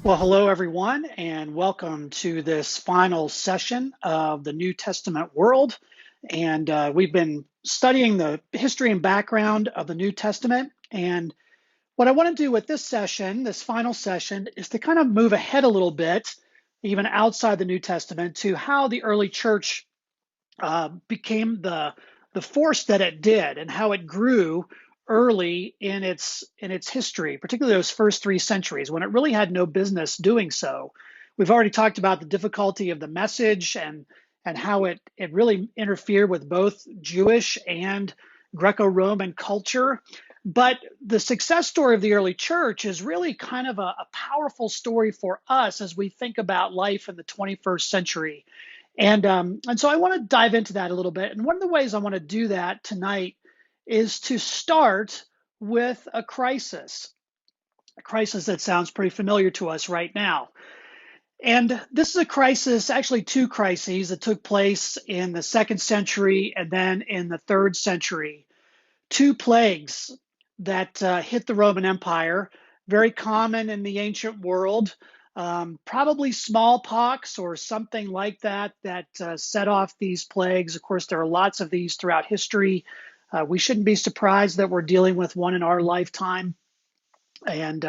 Well, hello, everyone, and welcome to this final session of the New Testament world. And we've been studying the history and background of the New Testament. And what I want to do with this session, this final session, is to kind of move ahead a little bit, even outside the New Testament, to how the early church became the force that it did and how it grew early in its history, particularly those first 3 centuries when it really had no business doing so. We've already talked about the difficulty of the message and how it really interfered with both Jewish and Greco-Roman culture. But the success story of the early church is really kind of a powerful story for us as we think about life in the 21st century. And so I want to dive into that a little bit. And one of the ways I want to do that tonight is to start with a crisis that sounds pretty familiar to us right now. And this is a crisis, actually 2 crises that took place in the 2nd century and then in the 3rd century. 2 plagues that hit the Roman Empire, very common in the ancient world. Probably smallpox or something like that set off these plagues. Of course, there are lots of these throughout history. We shouldn't be surprised that we're dealing with one in our lifetime. And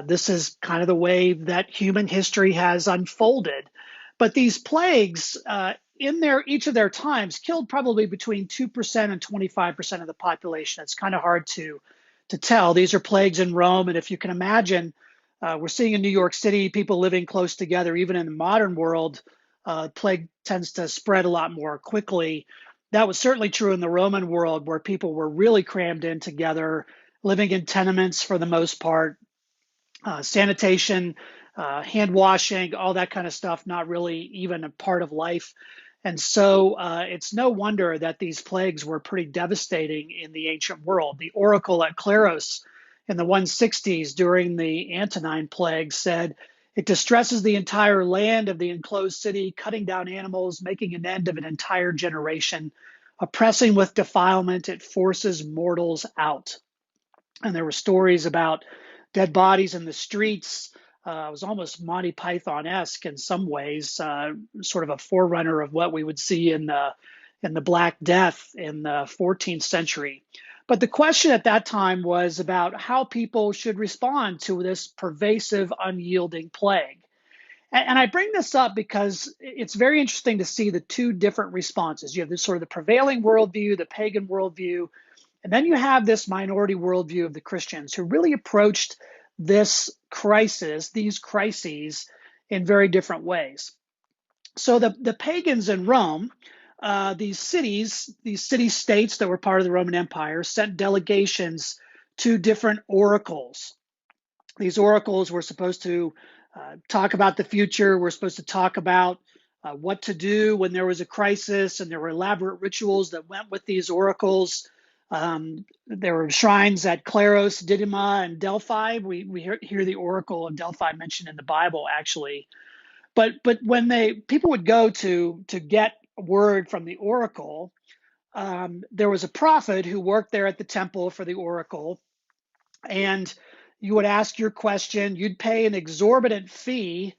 this is kind of the way that human history has unfolded. But these plagues, in each of their times, killed probably between 2% and 25% of the population. It's kind of hard to tell. These are plagues in Rome, and if you can imagine, we're seeing in New York City people living close together. Even in the modern world, plague tends to spread a lot more quickly. That was certainly true in the Roman world, where people were really crammed in together, living in tenements for the most part. Sanitation, hand washing, all that kind of stuff, not really even a part of life. And so it's no wonder that these plagues were pretty devastating in the ancient world. The oracle at Claros in the 160s during the Antonine Plague said, "It distresses the entire land of the enclosed city, cutting down animals, making an end of an entire generation. Oppressing with defilement, it forces mortals out." And there were stories about dead bodies in the streets. It was almost Monty Python-esque in some ways, sort of a forerunner of what we would see in the Black Death in the 14th century. But the question at that time was about how people should respond to this pervasive, unyielding plague. And I bring this up because it's very interesting to see the 2 different responses. You have this sort of the prevailing worldview, the pagan worldview, and then you have this minority worldview of the Christians who really approached this crisis, these crises, in very different ways. So the pagans in Rome, these city-states that were part of the Roman Empire, sent delegations to different oracles. These oracles were supposed to talk about the future. We're supposed to talk about what to do when there was a crisis, and there were elaborate rituals that went with these oracles. There were shrines at Claros, Didyma, and Delphi. We hear the oracle of Delphi mentioned in the Bible, actually. But when people would go to get word from the oracle, there was a prophet who worked there at the temple for the oracle, and you would ask your question. You'd pay an exorbitant fee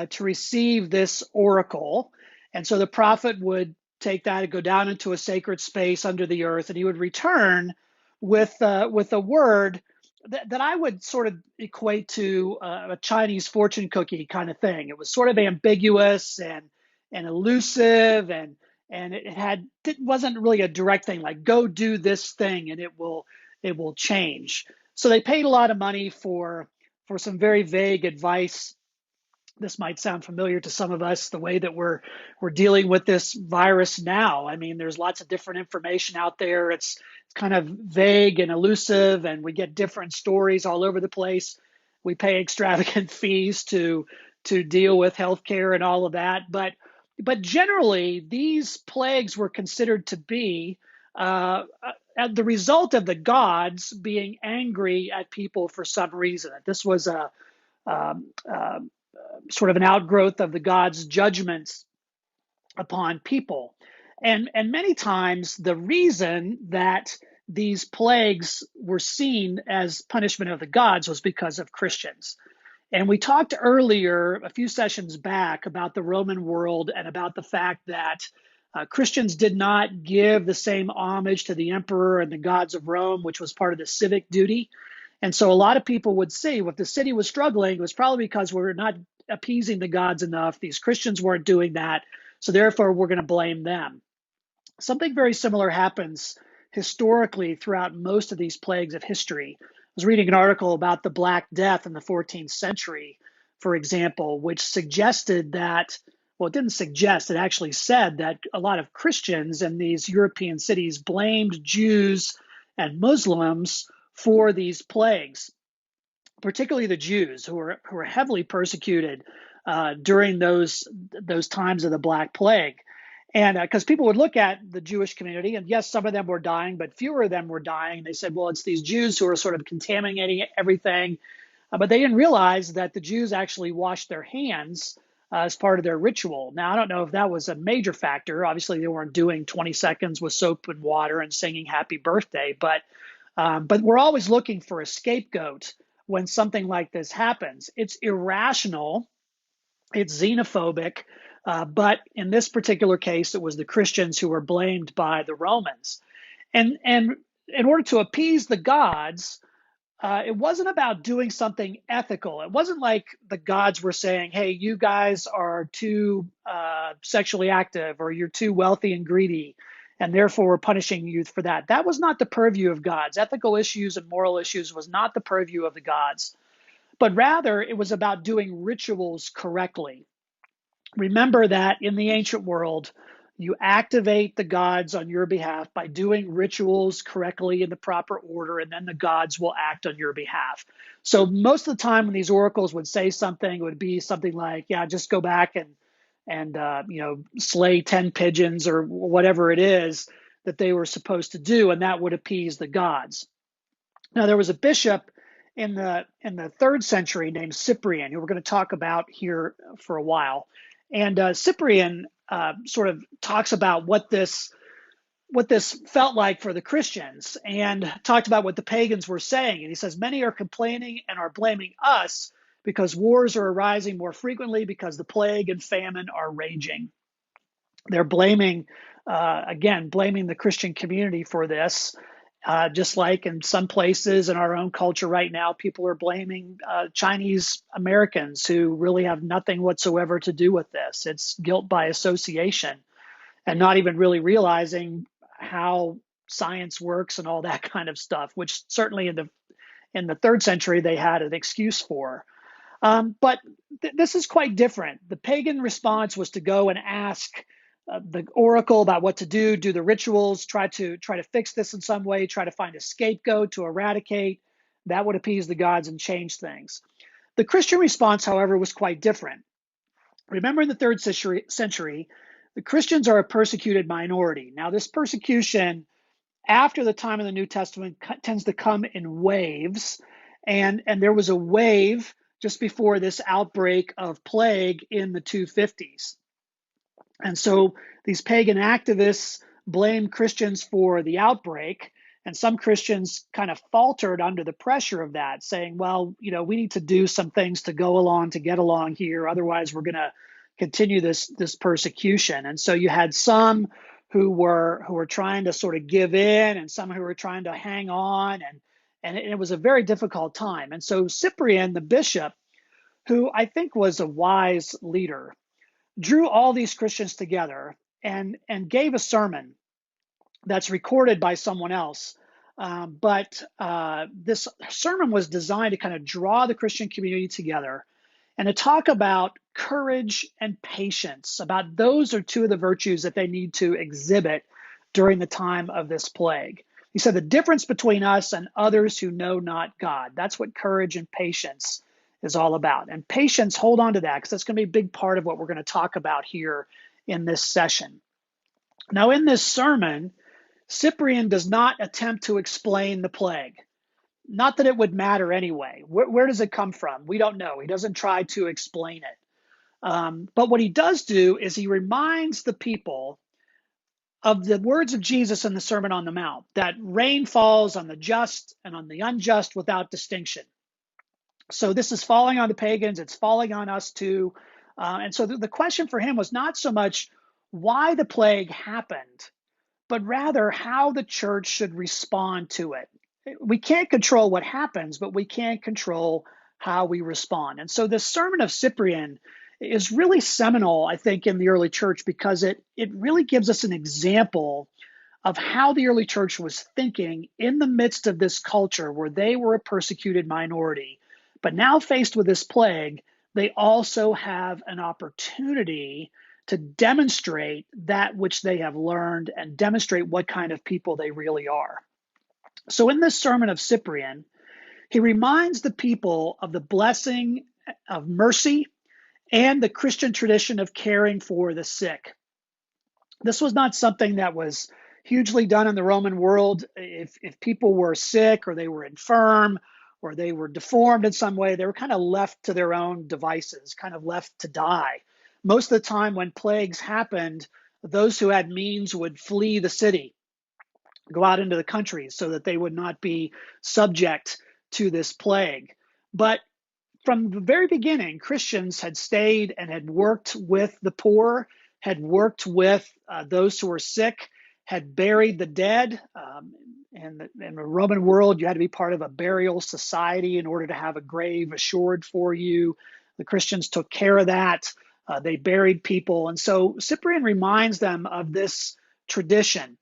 to receive this oracle, and so the prophet would take that and go down into a sacred space under the earth, and he would return with a word that I would sort of equate to a Chinese fortune cookie kind of thing. It was sort of ambiguous and elusive, and it wasn't really a direct thing like go do this thing and it will change. So they paid a lot of money for some very vague advice. This might sound familiar to some of us, the way that we're dealing with this virus now. I mean, there's lots of different information out there. It's kind of vague and elusive, and we get different stories all over the place. We pay extravagant fees to deal with healthcare and all of that. But generally, these plagues were considered to be the result of the gods being angry at people for some reason. This was a sort of an outgrowth of the gods' judgments upon people. And many times the reason that these plagues were seen as punishment of the gods was because of Christians. And we talked earlier, a few sessions back, about the Roman world and about the fact that Christians did not give the same homage to the emperor and the gods of Rome, which was part of the civic duty. And so a lot of people would say, well, if the city was struggling, it was probably because we're not appeasing the gods enough. These Christians weren't doing that. So therefore, we're going to blame them. Something very similar happens historically throughout most of these plagues of history. I was reading an article about the Black Death in the 14th century, for example, which suggested that, well, it didn't suggest, it actually said that a lot of Christians in these European cities blamed Jews and Muslims for these plagues, particularly the Jews, who were heavily persecuted during those times of the Black Plague. And because people would look at the Jewish community, and yes, some of them were dying, but fewer of them were dying. They said, well, it's these Jews who are sort of contaminating everything. But they didn't realize that the Jews actually washed their hands as part of their ritual. Now, I don't know if that was a major factor. Obviously, they weren't doing 20 seconds with soap and water and singing happy birthday. But we're always looking for a scapegoat when something like this happens. It's irrational. It's xenophobic. But in this particular case, it was the Christians who were blamed by the Romans. And in order to appease the gods, it wasn't about doing something ethical. It wasn't like the gods were saying, hey, you guys are too sexually active, or you're too wealthy and greedy, and therefore we're punishing you for that. That was not the purview of gods. Ethical issues and moral issues was not the purview of the gods, but rather it was about doing rituals correctly. Remember that in the ancient world, you activate the gods on your behalf by doing rituals correctly in the proper order, and then the gods will act on your behalf. So most of the time when these oracles would say something, it would be something like, yeah, just go back and slay 10 pigeons or whatever it is that they were supposed to do, and that would appease the gods. Now, there was a bishop in the 3rd century named Cyprian, who we're going to talk about here for a while. And Cyprian sort of talks about what this felt like for the Christians, and talked about what the pagans were saying. And he says, many are complaining and are blaming us because wars are arising more frequently, because the plague and famine are raging. They're blaming, blaming the Christian community for this. Just like in some places in our own culture right now, people are blaming Chinese Americans who really have nothing whatsoever to do with this. It's guilt by association, and not even really realizing how science works and all that kind of stuff, which certainly in the 3rd century they had an excuse for. But this is quite different. The pagan response was to go and ask the oracle about what to do the rituals, try to fix this in some way, try to find a scapegoat to eradicate. That would appease the gods and change things. The Christian response, however, was quite different. Remember, in the 3rd century, the Christians are a persecuted minority. Now, this persecution after the time of the New Testament tends to come in waves, and there was a wave just before this outbreak of plague in the 250s. And so these pagan activists blamed Christians for the outbreak, and some Christians kind of faltered under the pressure of that, saying, well, we need to do some things to go along, to get along here. Otherwise, we're going to continue this persecution. And so you had some who were trying to sort of give in, and some who were trying to hang on, and it was a very difficult time. And so Cyprian, the bishop, who I think was a wise leader, drew all these Christians together and gave a sermon that's recorded by someone else. But this sermon was designed to kind of draw the Christian community together and to talk about courage and patience, about those are two of the virtues that they need to exhibit during the time of this plague. He said the difference between us and others who know not God. That's what courage and patience is all about. And patience, hold on to that, because that's going to be a big part of what we're going to talk about here in this session. Now, in this sermon, Cyprian does not attempt to explain the plague. Not that it would matter anyway. Where does it come from? We don't know. He doesn't try to explain it. But what he does do is he reminds the people of the words of Jesus in the Sermon on the Mount, that rain falls on the just and on the unjust without distinction. So this is falling on the pagans. It's falling on us too. And so the question for him was not so much why the plague happened, but rather how the church should respond to it. We can't control what happens, but we can control how we respond. And so this sermon of Cyprian is really seminal, I think, in the early church because it really gives us an example of how the early church was thinking in the midst of this culture where they were a persecuted minority. But now faced with this plague, they also have an opportunity to demonstrate that which they have learned and demonstrate what kind of people they really are. So in this sermon of Cyprian, he reminds the people of the blessing of mercy and the Christian tradition of caring for the sick. This was not something that was hugely done in the Roman world. If people were sick or they were infirm or they were deformed in some way, they were kind of left to their own devices, kind of left to die. Most of the time when plagues happened, those who had means would flee the city, go out into the country so that they would not be subject to this plague. But from the very beginning, Christians had stayed and had worked with the poor, had worked with those who were sick, had buried the dead. In the Roman world, you had to be part of a burial society in order to have a grave assured for you. The Christians took care of that. They buried people. And so Cyprian reminds them of this tradition.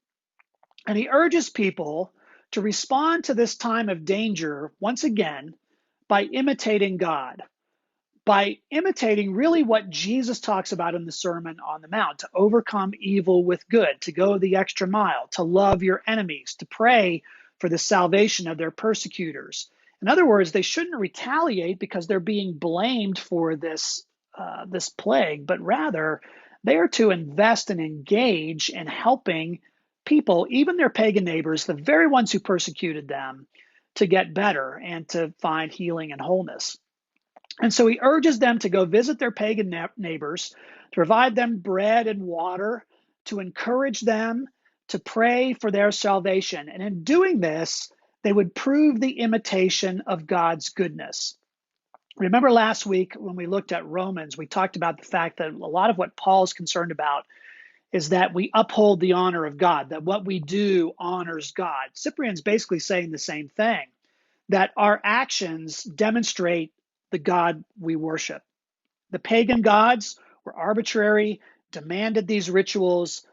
And he urges people to respond to this time of danger once again by imitating God, by imitating really what Jesus talks about in the Sermon on the Mount, to overcome evil with good, to go the extra mile, to love your enemies, to pray for the salvation of their persecutors. In other words, they shouldn't retaliate because they're being blamed for this plague, but rather they are to invest and engage in helping people, even their pagan neighbors, the very ones who persecuted them, to get better and to find healing and wholeness. And so he urges them to go visit their pagan neighbors, to provide them bread and water, to encourage them, to pray for their salvation. And in doing this, they would prove the imitation of God's goodness. Remember last week when we looked at Romans, we talked about the fact that a lot of what Paul's concerned about is that we uphold the honor of God, that what we do honors God. Cyprian's basically saying the same thing, that our actions demonstrate the God we worship. The pagan gods were arbitrary, demanded these rituals.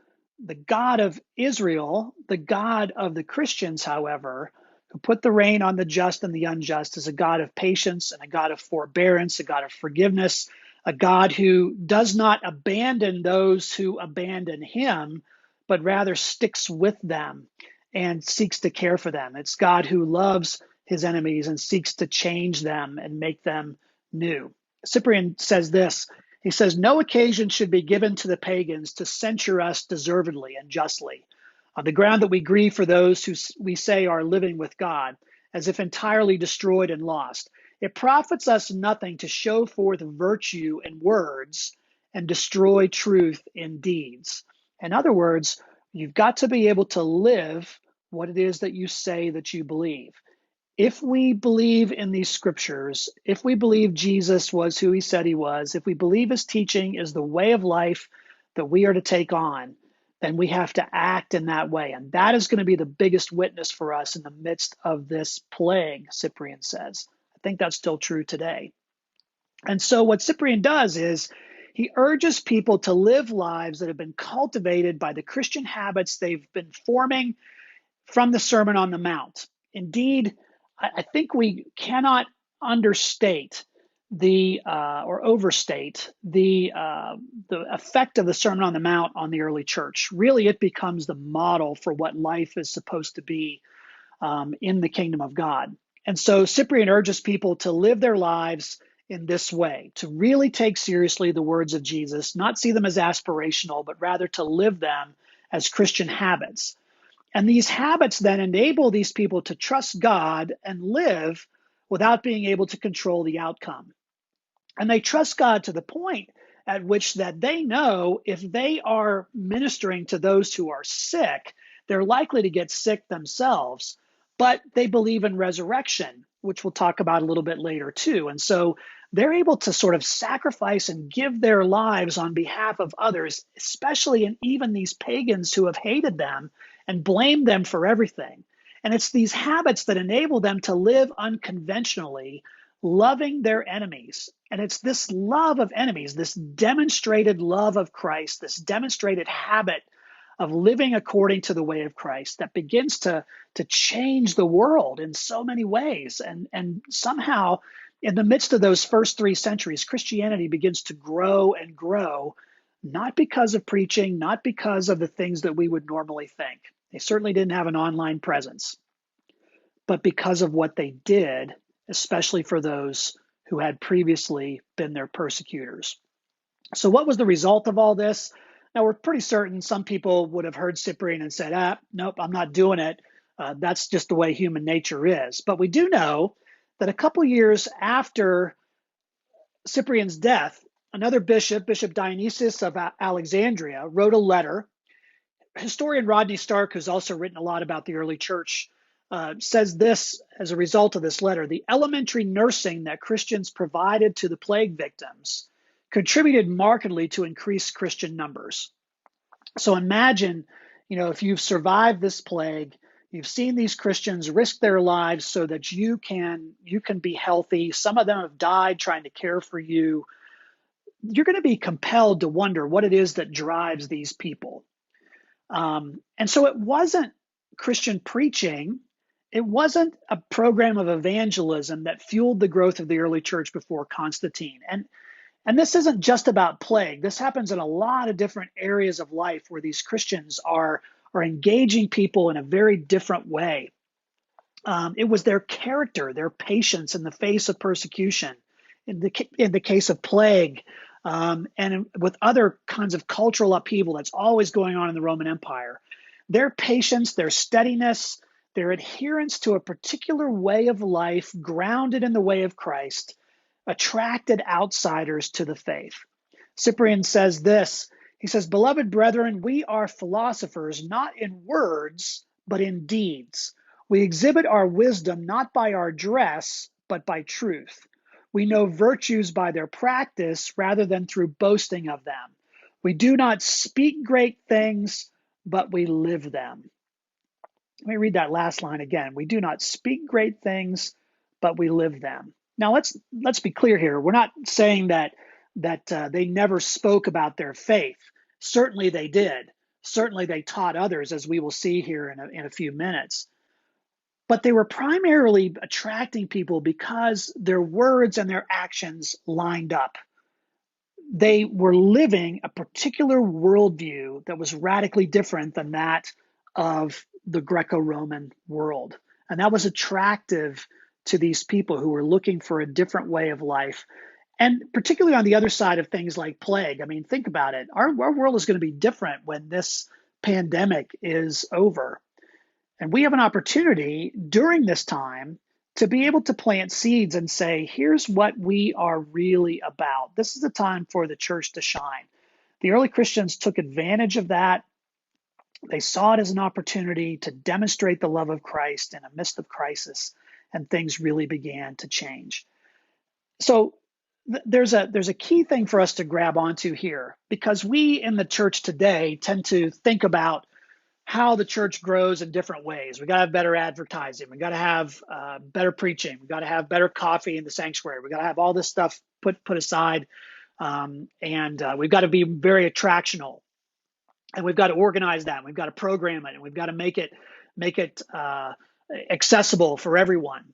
The God of Israel, the God of the Christians, however, who put the rain on the just and the unjust, is a God of patience and a God of forbearance, a God of forgiveness, a God who does not abandon those who abandon him, but rather sticks with them and seeks to care for them. It's God who loves his enemies and seeks to change them and make them new. Cyprian says this. He says, no occasion should be given to the pagans to censure us deservedly and justly, on the ground that we grieve for those who we say are living with God, as if entirely destroyed and lost. It profits us nothing to show forth virtue in words and destroy truth in deeds. In other words, you've got to be able to live what it is that you say that you believe. If we believe in these scriptures, if we believe Jesus was who he said he was, if we believe his teaching is the way of life that we are to take on, then we have to act in that way. And that is going to be the biggest witness for us in the midst of this plague, Cyprian says. I think that's still true today. And so what Cyprian does is he urges people to live lives that have been cultivated by the Christian habits they've been forming from the Sermon on the Mount. Indeed, I think we cannot understate or overstate the effect of the Sermon on the Mount on the early church. Really, it becomes the model for what life is supposed to be in the kingdom of God. And so Cyprian urges people to live their lives in this way, to really take seriously the words of Jesus, not see them as aspirational, but rather to live them as Christian habits. And these habits then enable these people to trust God and live without being able to control the outcome. And they trust God to the point at which that they know if they are ministering to those who are sick, they're likely to get sick themselves, but they believe in resurrection. which we'll talk about a little bit later too. And so they're able to sort of sacrifice and give their lives on behalf of others, especially and even these pagans who have hated them and blamed them for everything. And it's these habits that enable them to live unconventionally, loving their enemies. And it's this love of enemies, this demonstrated love of Christ, this demonstrated habit of living according to the way of Christ that begins to change the world in so many ways. And somehow, in the midst of those first 3 centuries, Christianity begins to grow and grow, not because of preaching, not because of the things that we would normally think. They certainly didn't have an online presence, but because of what they did, especially for those who had previously been their persecutors. So what was the result of all this? Now, we're pretty certain some people would have heard Cyprian and said, nope, I'm not doing it. That's just the way human nature is. But we do know that a couple years after Cyprian's death, another bishop, Bishop Dionysius of Alexandria, wrote a letter. Historian Rodney Stark, who's also written a lot about the early church, says this as a result of this letter: the elementary nursing that Christians provided to the plague victims contributed markedly to increased Christian numbers. So imagine, if you've survived this plague, you've seen these Christians risk their lives so that you can be healthy. Some of them have died trying to care for you. You're going to be compelled to wonder what it is that drives these people. And so it wasn't Christian preaching. It wasn't a program of evangelism that fueled the growth of the early church before Constantine. And this isn't just about plague. This happens in a lot of different areas of life where these Christians are engaging people in a very different way. It was their character, their patience in the face of persecution, in the case of plague, and with other kinds of cultural upheaval that's always going on in the Roman Empire. Their patience, their steadiness, their adherence to a particular way of life grounded in the way of Christ attracted outsiders to the faith. Cyprian says this. He says, "Beloved brethren, we are philosophers not in words, but in deeds. We exhibit our wisdom not by our dress, but by truth. We know virtues by their practice rather than through boasting of them. We do not speak great things, but we live them." Let me read that last line again. We do not speak great things, but we live them. Now, let's be clear here. We're not saying that they never spoke about their faith. Certainly they did. Certainly they taught others, as we will see here in a few minutes. But they were primarily attracting people because their words and their actions lined up. They were living a particular worldview that was radically different than that of the Greco-Roman world. And that was attractive to these people who were looking for a different way of life. And particularly on the other side of things like plague. I mean, think about it. Our world is going to be different when this pandemic is over. And we have an opportunity during this time to be able to plant seeds and say, here's what we are really about. This is the time for the church to shine. The early Christians took advantage of that. They saw it as an opportunity to demonstrate the love of Christ in a midst of crisis, and things really began to change. So there's a key thing for us to grab onto here, because we in the church today tend to think about how the church grows in different ways. We got to have better advertising. We got to have better preaching. We got to have better coffee in the sanctuary. We got to have all this stuff put aside, and we've got to be very attractional. And we've got to organize that. We've got to program it, and we've got to make it accessible for everyone.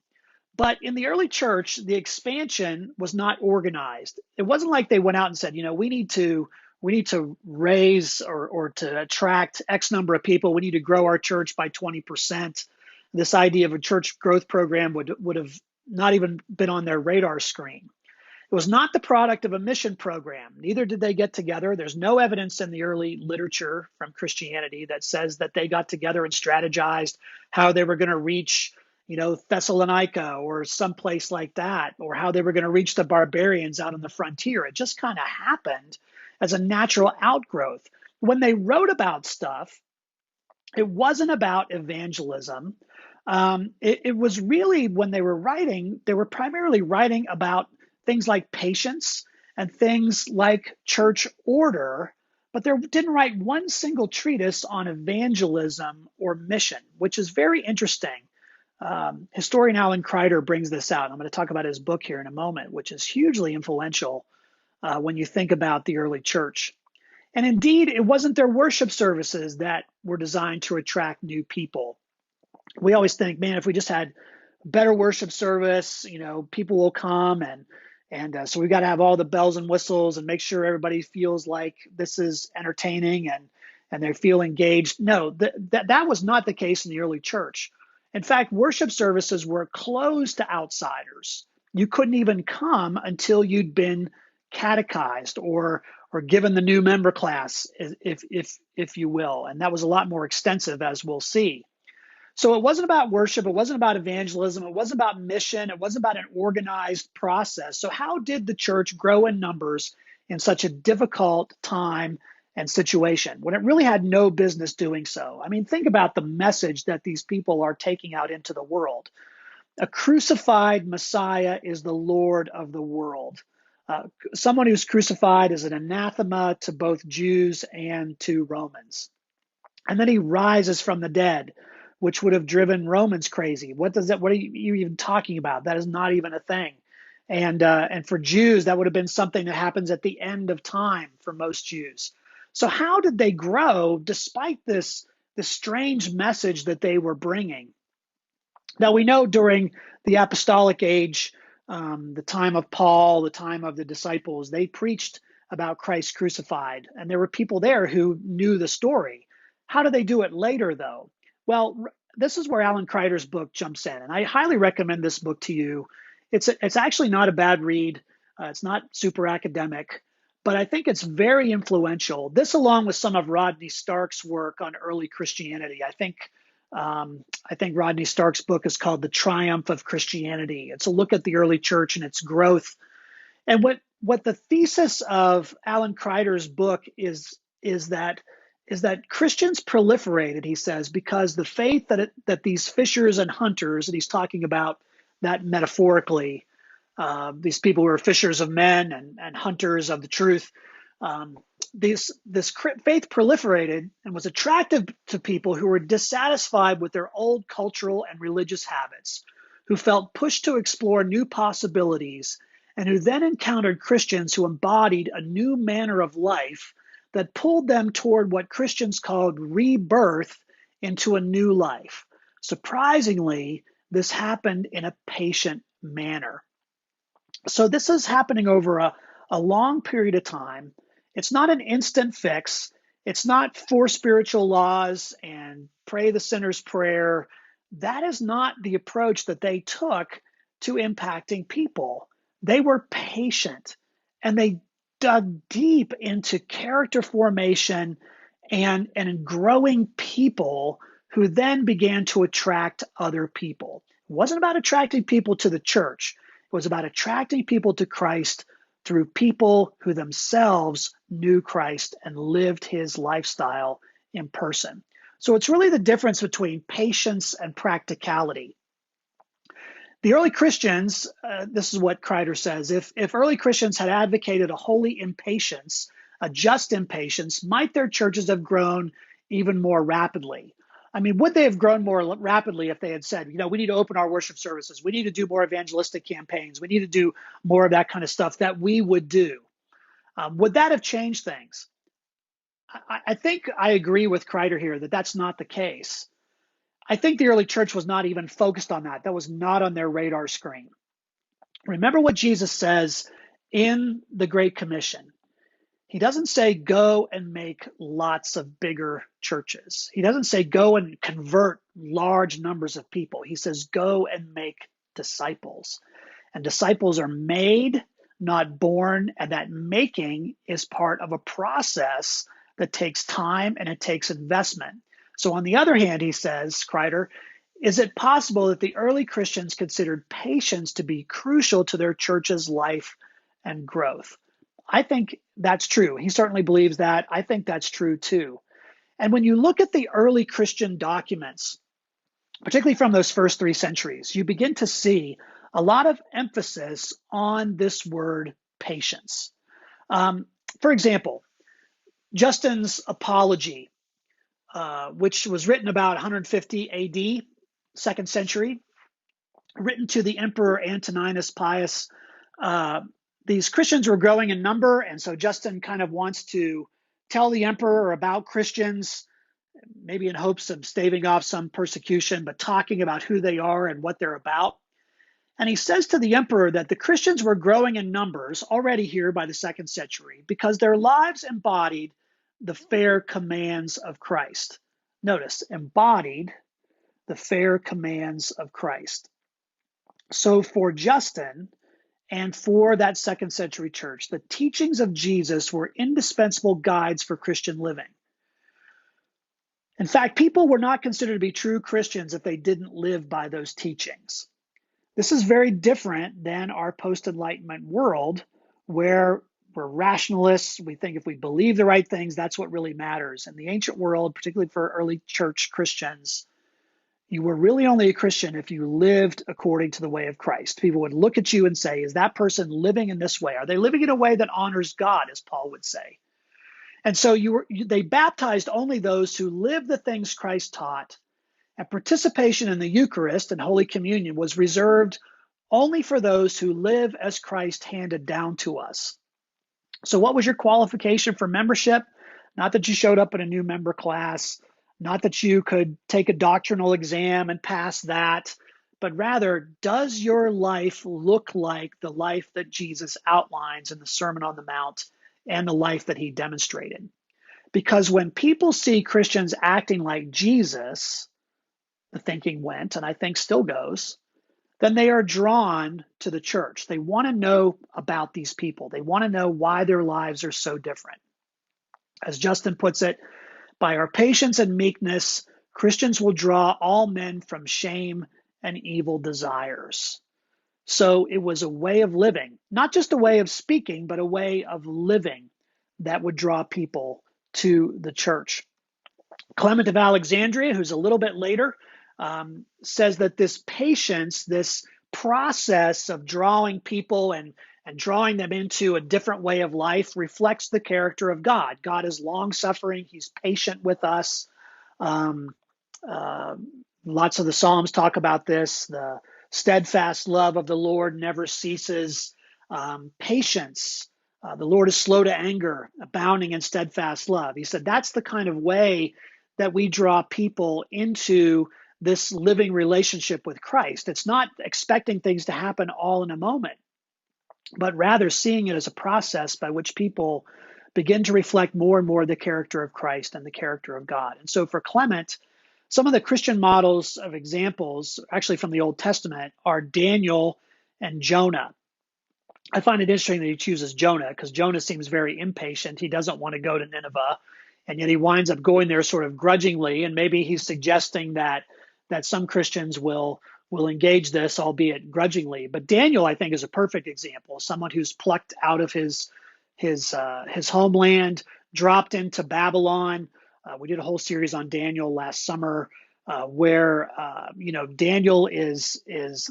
But in the early church, the expansion was not organized. It wasn't like they went out and said, we need to raise or to attract X number of people. We need to grow our church by 20%. This idea of a church growth program would have not even been on their radar screen. It was not the product of a mission program. Neither did they get together. There's no evidence in the early literature from Christianity that says that they got together and strategized how they were going to reach, Thessalonica or someplace like that, or how they were going to reach the barbarians out on the frontier. It just kind of happened as a natural outgrowth. When they wrote about stuff, it wasn't about evangelism. It was really, when they were writing, they were primarily writing about things like patience and things like church order, but they didn't write one single treatise on evangelism or mission, which is very interesting. Historian Alan Kreider brings this out. I'm going to talk about his book here in a moment, which is hugely influential when you think about the early church. And indeed, it wasn't their worship services that were designed to attract new people. We always think, man, if we just had better worship service, people will come, and so we've got to have all the bells and whistles and make sure everybody feels like this is entertaining and they feel engaged. No, that was not the case in the early church. In fact, worship services were closed to outsiders. You couldn't even come until you'd been catechized or given the new member class, if you will, and that was a lot more extensive, as we'll see. So it wasn't about worship, it wasn't about evangelism, it wasn't about mission, it wasn't about an organized process. So how did the church grow in numbers in such a difficult time and situation when it really had no business doing so? I mean, think about the message that these people are taking out into the world. A crucified Messiah is the Lord of the world. Someone who's crucified is an anathema to both Jews and to Romans. And then he rises from the dead, which would have driven Romans crazy. What are you even talking about? That is not even a thing. And for Jews, that would have been something that happens at the end of time for most Jews. So how did they grow despite this strange message that they were bringing? Now, we know during the apostolic age, the time of Paul, the time of the disciples, they preached about Christ crucified, and there were people there who knew the story. How do they do it later, though? Well, this is where Alan Kreider's book jumps in, and I highly recommend this book to you. It's actually not a bad read. It's not super academic, but I think it's very influential. This, along with some of Rodney Stark's work on early Christianity, I think Rodney Stark's book is called The Triumph of Christianity. It's a look at the early church and its growth. And what the thesis of Alan Kreider's book is that Christians proliferated, he says, because the faith that these fishers and hunters, and he's talking about that metaphorically, these people who are fishers of men and hunters of the truth, this faith proliferated and was attractive to people who were dissatisfied with their old cultural and religious habits, who felt pushed to explore new possibilities, and who then encountered Christians who embodied a new manner of life that pulled them toward what Christians called rebirth into a new life. Surprisingly, this happened in a patient manner. So this is happening over a long period of time. It's not an instant fix. It's not 4 spiritual laws and pray the sinner's prayer. That is not the approach that they took to impacting people. They were patient, and they dug deep into character formation and growing people who then began to attract other people. It wasn't about attracting people to the church. It was about attracting people to Christ through people who themselves knew Christ and lived his lifestyle in person. So it's really the difference between patience and practicality. The early Christians, this is what Kreider says, if early Christians had advocated a holy impatience, a just impatience, might their churches have grown even more rapidly? I mean, would they have grown more rapidly if they had said, we need to open our worship services, we need to do more evangelistic campaigns, we need to do more of that kind of stuff that we would do? Would that have changed things? I think I agree with Kreider here that that's not the case. I think the early church was not even focused on that. That was not on their radar screen. Remember what Jesus says in the Great Commission. He doesn't say go and make lots of bigger churches. He doesn't say go and convert large numbers of people. He says go and make disciples. And disciples are made, not born, and that making is part of a process that takes time and it takes investment. So on the other hand, he says, Kreider, is it possible that the early Christians considered patience to be crucial to their church's life and growth? I think that's true. He certainly believes that. I think that's true too. And when you look at the early Christian documents, particularly from those first 3 centuries, you begin to see a lot of emphasis on this word patience. For example, Justin's Apology, which was written about 150 AD, 2nd century, written to the Emperor Antoninus Pius. These Christians were growing in number, and so Justin kind of wants to tell the emperor about Christians, maybe in hopes of staving off some persecution, but talking about who they are and what they're about. And he says to the emperor that the Christians were growing in numbers already here by the 2nd century because their lives embodied the fair commands of Christ. Notice, embodied the fair commands of Christ. So for Justin and for that 2nd century church, the teachings of Jesus were indispensable guides for Christian living. In fact, people were not considered to be true Christians if they didn't live by those teachings. This is very different than our post-Enlightenment world, where we're rationalists. We think if we believe the right things, that's what really matters. In the ancient world, particularly for early church Christians, you were really only a Christian if you lived according to the way of Christ. People would look at you and say, is that person living in this way? Are they living in a way that honors God, as Paul would say? And so they baptized only those who lived the things Christ taught, and participation in the Eucharist and Holy Communion was reserved only for those who live as Christ handed down to us. So what was your qualification for membership? Not that you showed up in a new member class, not that you could take a doctrinal exam and pass that, but rather, does your life look like the life that Jesus outlines in the Sermon on the Mount and the life that he demonstrated? Because when people see Christians acting like Jesus, the thinking went, and I think still goes, then they are drawn to the church. They want to know about these people. They want to know why their lives are so different. As Justin puts it, by our patience and meekness, Christians will draw all men from shame and evil desires. So it was a way of living, not just a way of speaking, but a way of living that would draw people to the church. Clement of Alexandria, who's a little bit later, says that this patience, this process of drawing people and drawing them into a different way of life reflects the character of God. God is long-suffering. He's patient with us. Lots of the Psalms talk about this. The steadfast love of the Lord never ceases. Patience. The Lord is slow to anger, abounding in steadfast love. He said that's the kind of way that we draw people into this living relationship with Christ. It's not expecting things to happen all in a moment, but rather seeing it as a process by which people begin to reflect more and more the character of Christ and the character of God. And so for Clement, some of the Christian models of examples, actually from the Old Testament, are Daniel and Jonah. I find it interesting that he chooses Jonah because Jonah seems very impatient. He doesn't want to go to Nineveh, and yet he winds up going there sort of grudgingly, and maybe he's suggesting that some Christians will engage this, albeit grudgingly. But Daniel, I think, is a perfect example, someone who's plucked out of his homeland, dropped into Babylon. We did a whole series on Daniel last summer, where Daniel is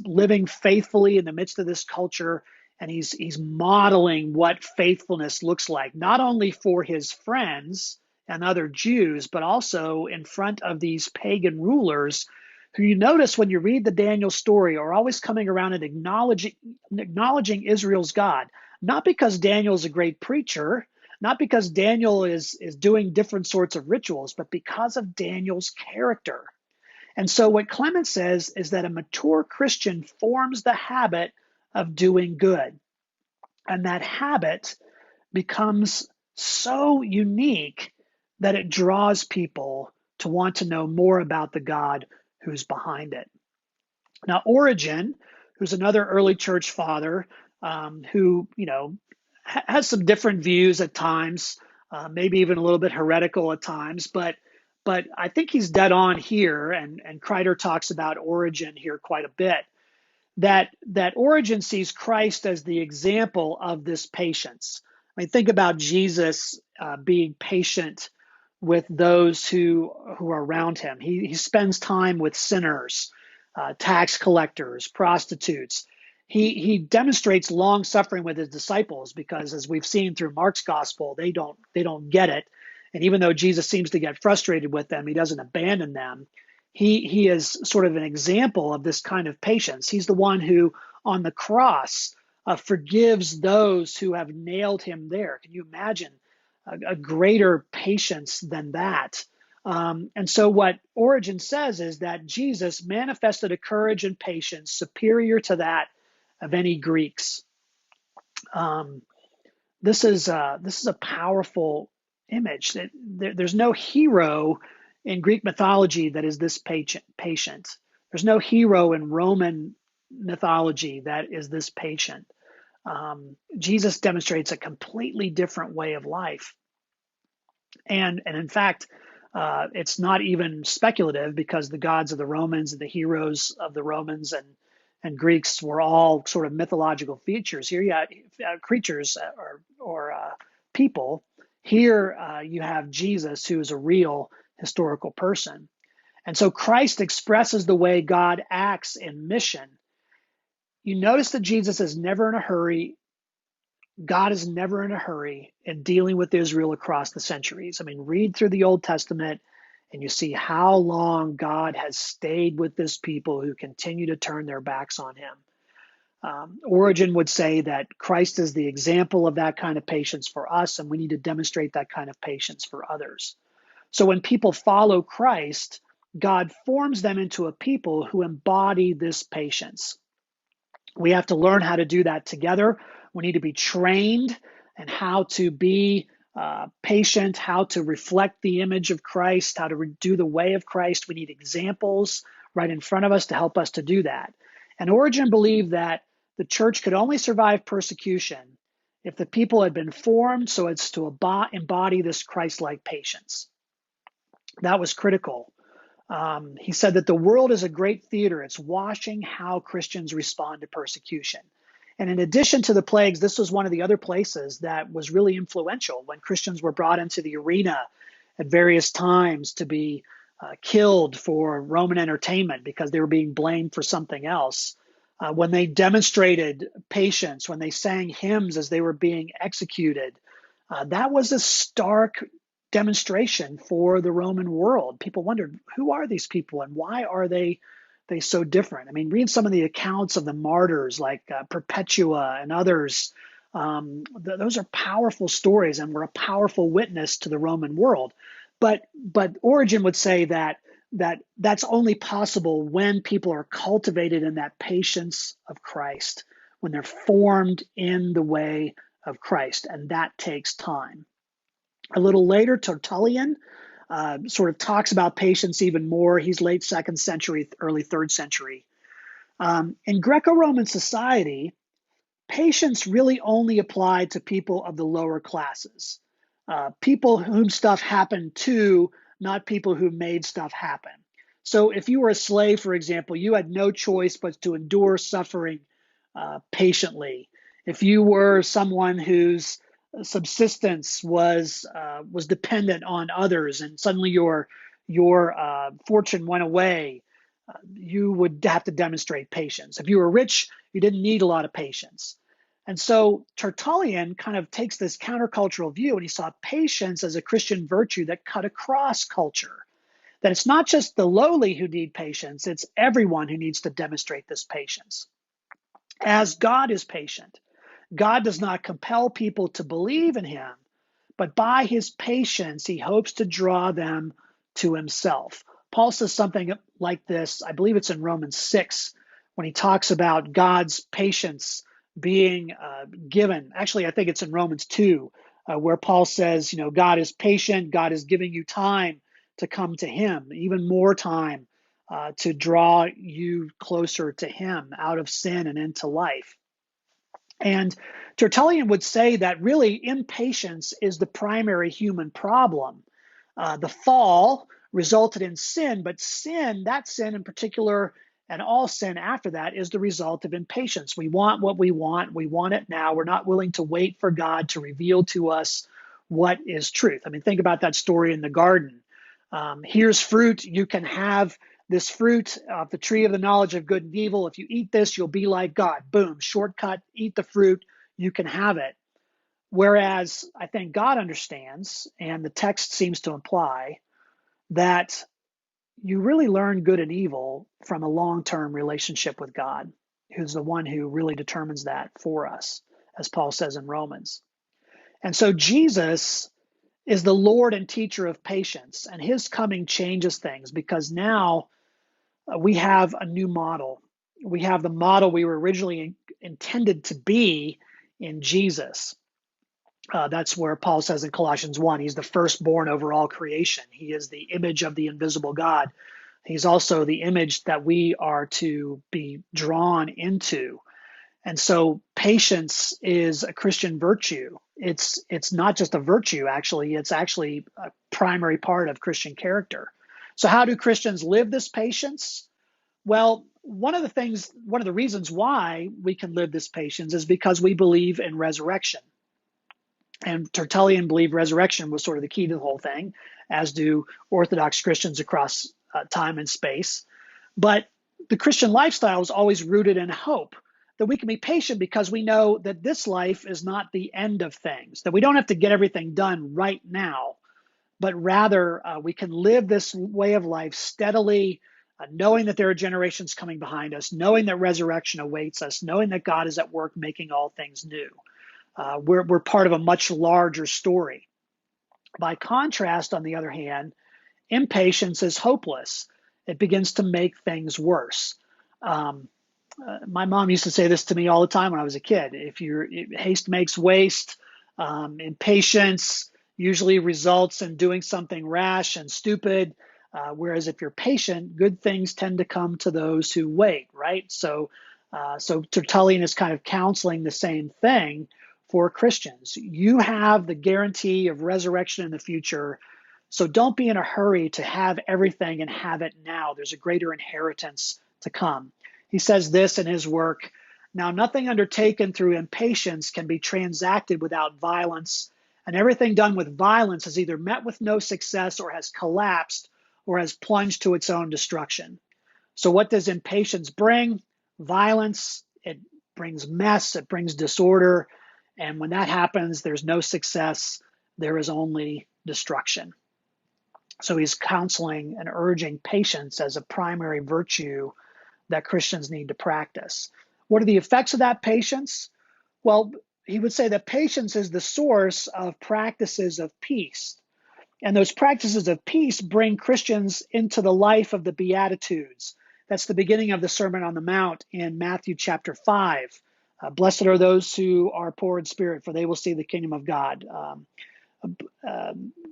living faithfully in the midst of this culture, and he's modeling what faithfulness looks like, not only for his friends and other Jews, but also in front of these pagan rulers who, you notice when you read the Daniel story, are always coming around and acknowledging Israel's God, not because Daniel's a great preacher, not because Daniel is doing different sorts of rituals, but because of Daniel's character. And so what Clement says is that a mature Christian forms the habit of doing good. And that habit becomes so unique that it draws people to want to know more about the God who's behind it. Now, Origen, who's another early church father, who has some different views at times, maybe even a little bit heretical at times, but I think he's dead on here, and Kreider talks about Origen here quite a bit. That Origen sees Christ as the example of this patience. I mean, think about Jesus being patient with those who are around him. He spends time with sinners, tax collectors, prostitutes. He demonstrates long suffering with his disciples because, as we've seen through Mark's gospel, they don't get it. And even though Jesus seems to get frustrated with them, he doesn't abandon them. He is sort of an example of this kind of patience. He's the one who, on the cross, forgives those who have nailed him there. Can you imagine a greater patience than that? And so what Origen says is that Jesus manifested a courage and patience superior to that of any Greeks. This is a powerful image. That there's no hero in Greek mythology that is this patient. There's no hero in Roman mythology that is this patient. Jesus demonstrates a completely different way of life. And in fact, it's not even speculative, because the gods of the Romans and the heroes of the Romans and Greeks were all sort of mythological features. Here you have creatures or people. Here you have Jesus, who is a real historical person. And so Christ expresses the way God acts in mission. You notice that Jesus is never in a hurry. God is never in a hurry in dealing with Israel across the centuries. I mean, read through the Old Testament and you see how long God has stayed with this people who continue to turn their backs on him. Origen would say that Christ is the example of that kind of patience for us, and we need to demonstrate that kind of patience for others. So when people follow Christ, God forms them into a people who embody this patience. We have to learn how to do that together. We need to be trained in how to be patient, how to reflect the image of Christ, how to do the way of Christ. We need examples right in front of us to help us to do that. And Origen believed that the church could only survive persecution if the people had been formed so as to embody this Christ-like patience. That was critical. He said that the world is a great theater. It's watching how Christians respond to persecution. And in addition to the plagues, this was one of the other places that was really influential when Christians were brought into the arena at various times to be killed for Roman entertainment because they were being blamed for something else. When they demonstrated patience, when they sang hymns as they were being executed, that was a stark demonstration for the Roman world. People wondered, who are these people and why are they so different? I mean, read some of the accounts of the martyrs like Perpetua and others. Those are powerful stories and were a powerful witness to the Roman world. But Origen would say that's only possible when people are cultivated in that patience of Christ, when they're formed in the way of Christ, and that takes time. A little later, Tertullian sort of talks about patience even more. He's late 2nd century, early 3rd century. In Greco-Roman society, patience really only applied to people of the lower classes, people whom stuff happened to, not people who made stuff happen. So if you were a slave, for example, you had no choice but to endure suffering patiently. If you were someone whose subsistence was dependent on others, and suddenly your fortune went away, you would have to demonstrate patience. If you were rich, you didn't need a lot of patience. And so Tertullian kind of takes this countercultural view, and he saw patience as a Christian virtue that cut across culture. That it's not just the lowly who need patience, it's everyone who needs to demonstrate this patience. As God is patient, God does not compel people to believe in him, but by his patience, he hopes to draw them to himself. Paul says something like this, I believe it's in Romans 6, when he talks about God's patience being given. Actually, I think it's in Romans 2, where Paul says, God is patient, God is giving you time to come to him, even more time to draw you closer to him out of sin and into life. And Tertullian would say that really impatience is the primary human problem. The fall resulted in sin, but that sin in particular, and all sin after that, is the result of impatience. We want what we want it now. We're not willing to wait for God to reveal to us what is truth. I mean, think about that story in the garden. Here's fruit. You can have this fruit of the tree of the knowledge of good and evil. If you eat this, you'll be like God. Boom, shortcut, eat the fruit. You can have it. Whereas I think God understands, and the text seems to imply, that you really learn good and evil from a long-term relationship with God, who's the one who really determines that for us, as Paul says in Romans. And so Jesus is the Lord and teacher of patience, and his coming changes things because now we have a new model. We have the model we were originally intended to be in Jesus. That's where Paul says in Colossians 1, he's the firstborn over all creation. He is the image of the invisible God. He's also the image that we are to be drawn into. And so patience is a Christian virtue. It's not just a virtue, actually. It's actually a primary part of Christian character. So how do Christians live this patience? Well, one of the reasons why we can live this patience is because we believe in resurrection. And Tertullian believed resurrection was sort of the key to the whole thing, as do Orthodox Christians across time and space. But the Christian lifestyle is always rooted in hope, that we can be patient because we know that this life is not the end of things, that we don't have to get everything done right now, but rather we can live this way of life steadily, knowing that there are generations coming behind us, knowing that resurrection awaits us, knowing that God is at work making all things new. We're part of a much larger story. By contrast, on the other hand, impatience is hopeless. It begins to make things worse. My mom used to say this to me all the time when I was a kid. Haste makes waste. Impatience usually results in doing something rash and stupid. Whereas if you're patient, good things tend to come to those who wait, right? So Tertullian is kind of counseling the same thing for Christians. You have the guarantee of resurrection in the future, so don't be in a hurry to have everything and have it now. There's a greater inheritance to come. He says this in his work, "Now nothing undertaken through impatience can be transacted without violence, and everything done with violence has either met with no success or has collapsed or has plunged to its own destruction." So what does impatience bring? Violence. It brings mess. It brings disorder. And when that happens, there's no success. There is only destruction. So he's counseling and urging patience as a primary virtue that Christians need to practice. What are the effects of that patience? Well, he would say that patience is the source of practices of peace. And those practices of peace bring Christians into the life of the Beatitudes. That's the beginning of the Sermon on the Mount in Matthew chapter 5. Blessed are those who are poor in spirit, for they will see the kingdom of God.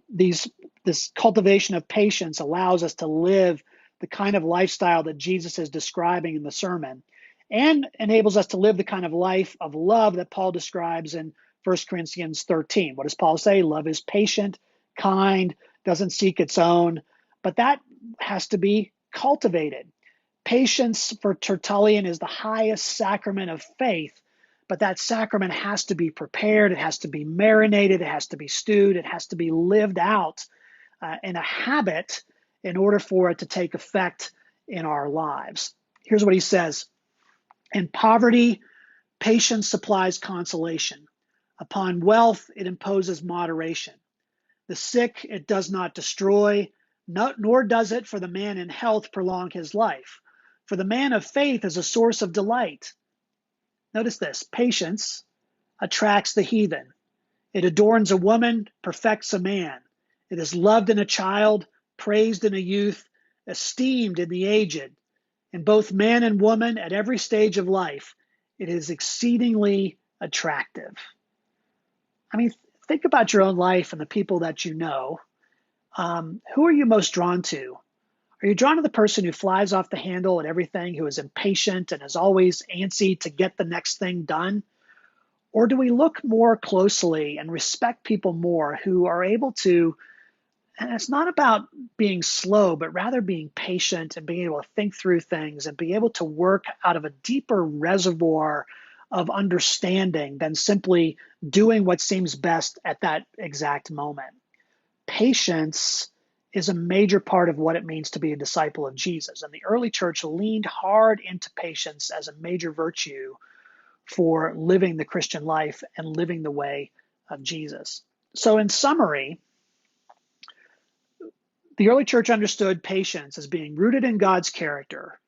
This cultivation of patience allows us to live the kind of lifestyle that Jesus is describing in the sermon, and enables us to live the kind of life of love that Paul describes in 1 Corinthians 13. What does Paul say? Love is patient, kind, doesn't seek its own, but that has to be cultivated. Patience for Tertullian is the highest sacrament of faith, but that sacrament has to be prepared, it has to be marinated, it has to be stewed, it has to be lived out in a habit in order for it to take effect in our lives. Here's what he says. In poverty, patience supplies consolation. Upon wealth, it imposes moderation. The sick it does not destroy, nor does it for the man in health prolong his life. For the man of faith is a source of delight. Notice this, patience attracts the heathen. It adorns a woman, perfects a man. It is loved in a child, praised in a youth, esteemed in the aged. In both man and woman at every stage of life, it is exceedingly attractive. I mean, think about your own life and the people that you know. Who are you most drawn to? Are you drawn to the person who flies off the handle at everything, who is impatient and is always antsy to get the next thing done? Or do we look more closely and respect people more who are able to, and it's not about being slow, but rather being patient and being able to think through things and be able to work out of a deeper reservoir of understanding than simply doing what seems best at that exact moment. Patience is a major part of what it means to be a disciple of Jesus. And the early church leaned hard into patience as a major virtue for living the Christian life and living the way of Jesus. So in summary, the early church understood patience as being rooted in God's character,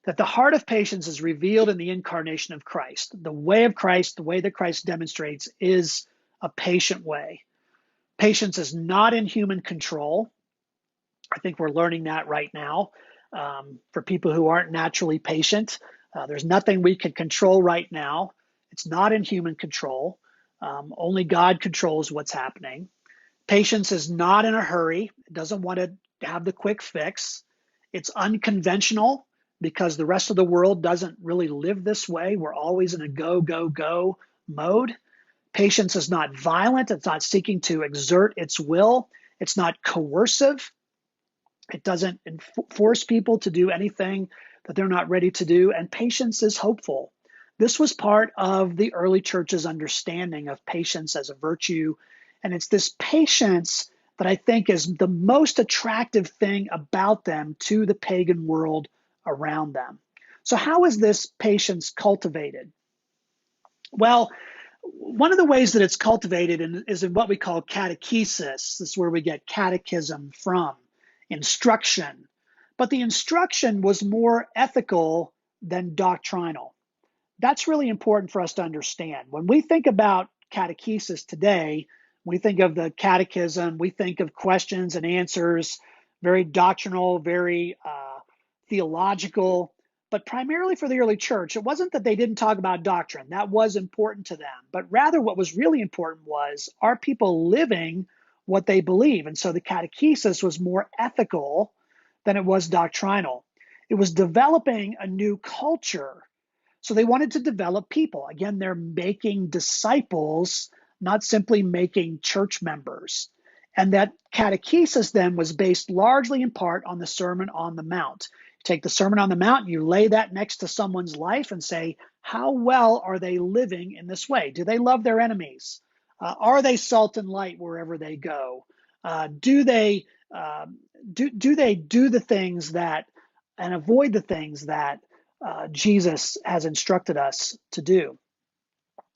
that the heart of patience is revealed in the incarnation of Christ. The way of Christ, the way that Christ demonstrates, is a patient way. Patience is not in human control. I think we're learning that right now. For people who aren't naturally patient, there's nothing we can control right now. It's not in human control. Only God controls what's happening. Patience is not in a hurry. It doesn't want to have the quick fix. It's unconventional because the rest of the world doesn't really live this way. We're always in a go, go, go mode. Patience is not violent. It's not seeking to exert its will. It's not coercive. It doesn't force people to do anything that they're not ready to do. And patience is hopeful. This was part of the early church's understanding of patience as a virtue. And it's this patience that I think is the most attractive thing about them to the pagan world around them. So how is this patience cultivated? Well, one of the ways that it's cultivated is in what we call catechesis. This is where we get catechism from, instruction. But the instruction was more ethical than doctrinal. That's really important for us to understand. When we think about catechesis today, we think of the catechism, we think of questions and answers, very doctrinal, very theological. But primarily for the early church, it wasn't that they didn't talk about doctrine. That was important to them. But rather what was really important was, are people living what they believe? And so the catechesis was more ethical than it was doctrinal. It was developing a new culture. So they wanted to develop people. Again, they're making disciples, not simply making church members. And that catechesis then was based largely in part on the Sermon on the Mount. You take the Sermon on the Mount, you lay that next to someone's life and say, how well are they living in this way? Do they love their enemies? Are they salt and light wherever they go? Do they do the things that and avoid the things that Jesus has instructed us to do?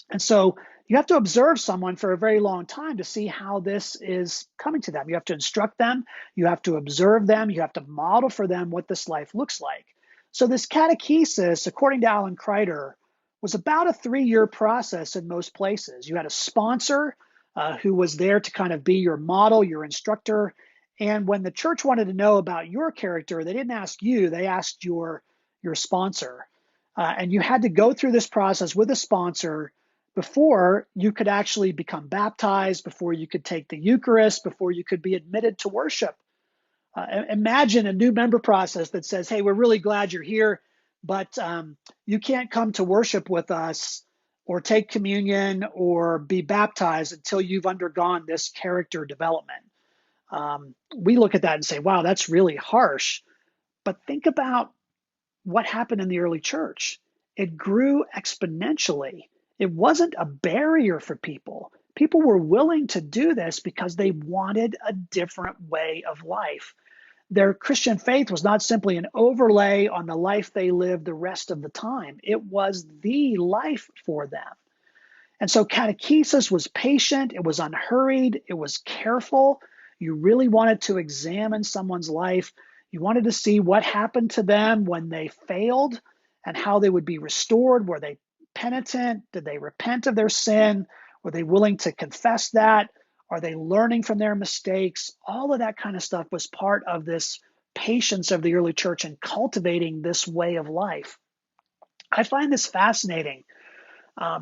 And so you have to observe someone for a very long time to see how this is coming to them. You have to instruct them. You have to observe them. You have to model for them what this life looks like. So this catechesis, according to Alan Kreider, was about a 3-year process in most places. You had a sponsor who was there to kind of be your model, your instructor. And when the church wanted to know about your character, they didn't ask you, they asked your sponsor. And you had to go through this process with a sponsor before you could actually become baptized, before you could take the Eucharist, before you could be admitted to worship. Imagine a new member process that says, hey, we're really glad you're here, but you can't come to worship with us or take communion or be baptized until you've undergone this character development. We look at that and say, wow, that's really harsh. But think about what happened in the early church. It grew exponentially. It wasn't a barrier for people. People were willing to do this because they wanted a different way of life. Their Christian faith was not simply an overlay on the life they lived the rest of the time. It was the life for them. And so catechesis was patient, it was unhurried, it was careful. You really wanted to examine someone's life. You wanted to see what happened to them when they failed and how they would be restored. Were they penitent? Did they repent of their sin? Were they willing to confess that? Are they learning from their mistakes? All of that kind of stuff was part of this patience of the early church in cultivating this way of life. I find this fascinating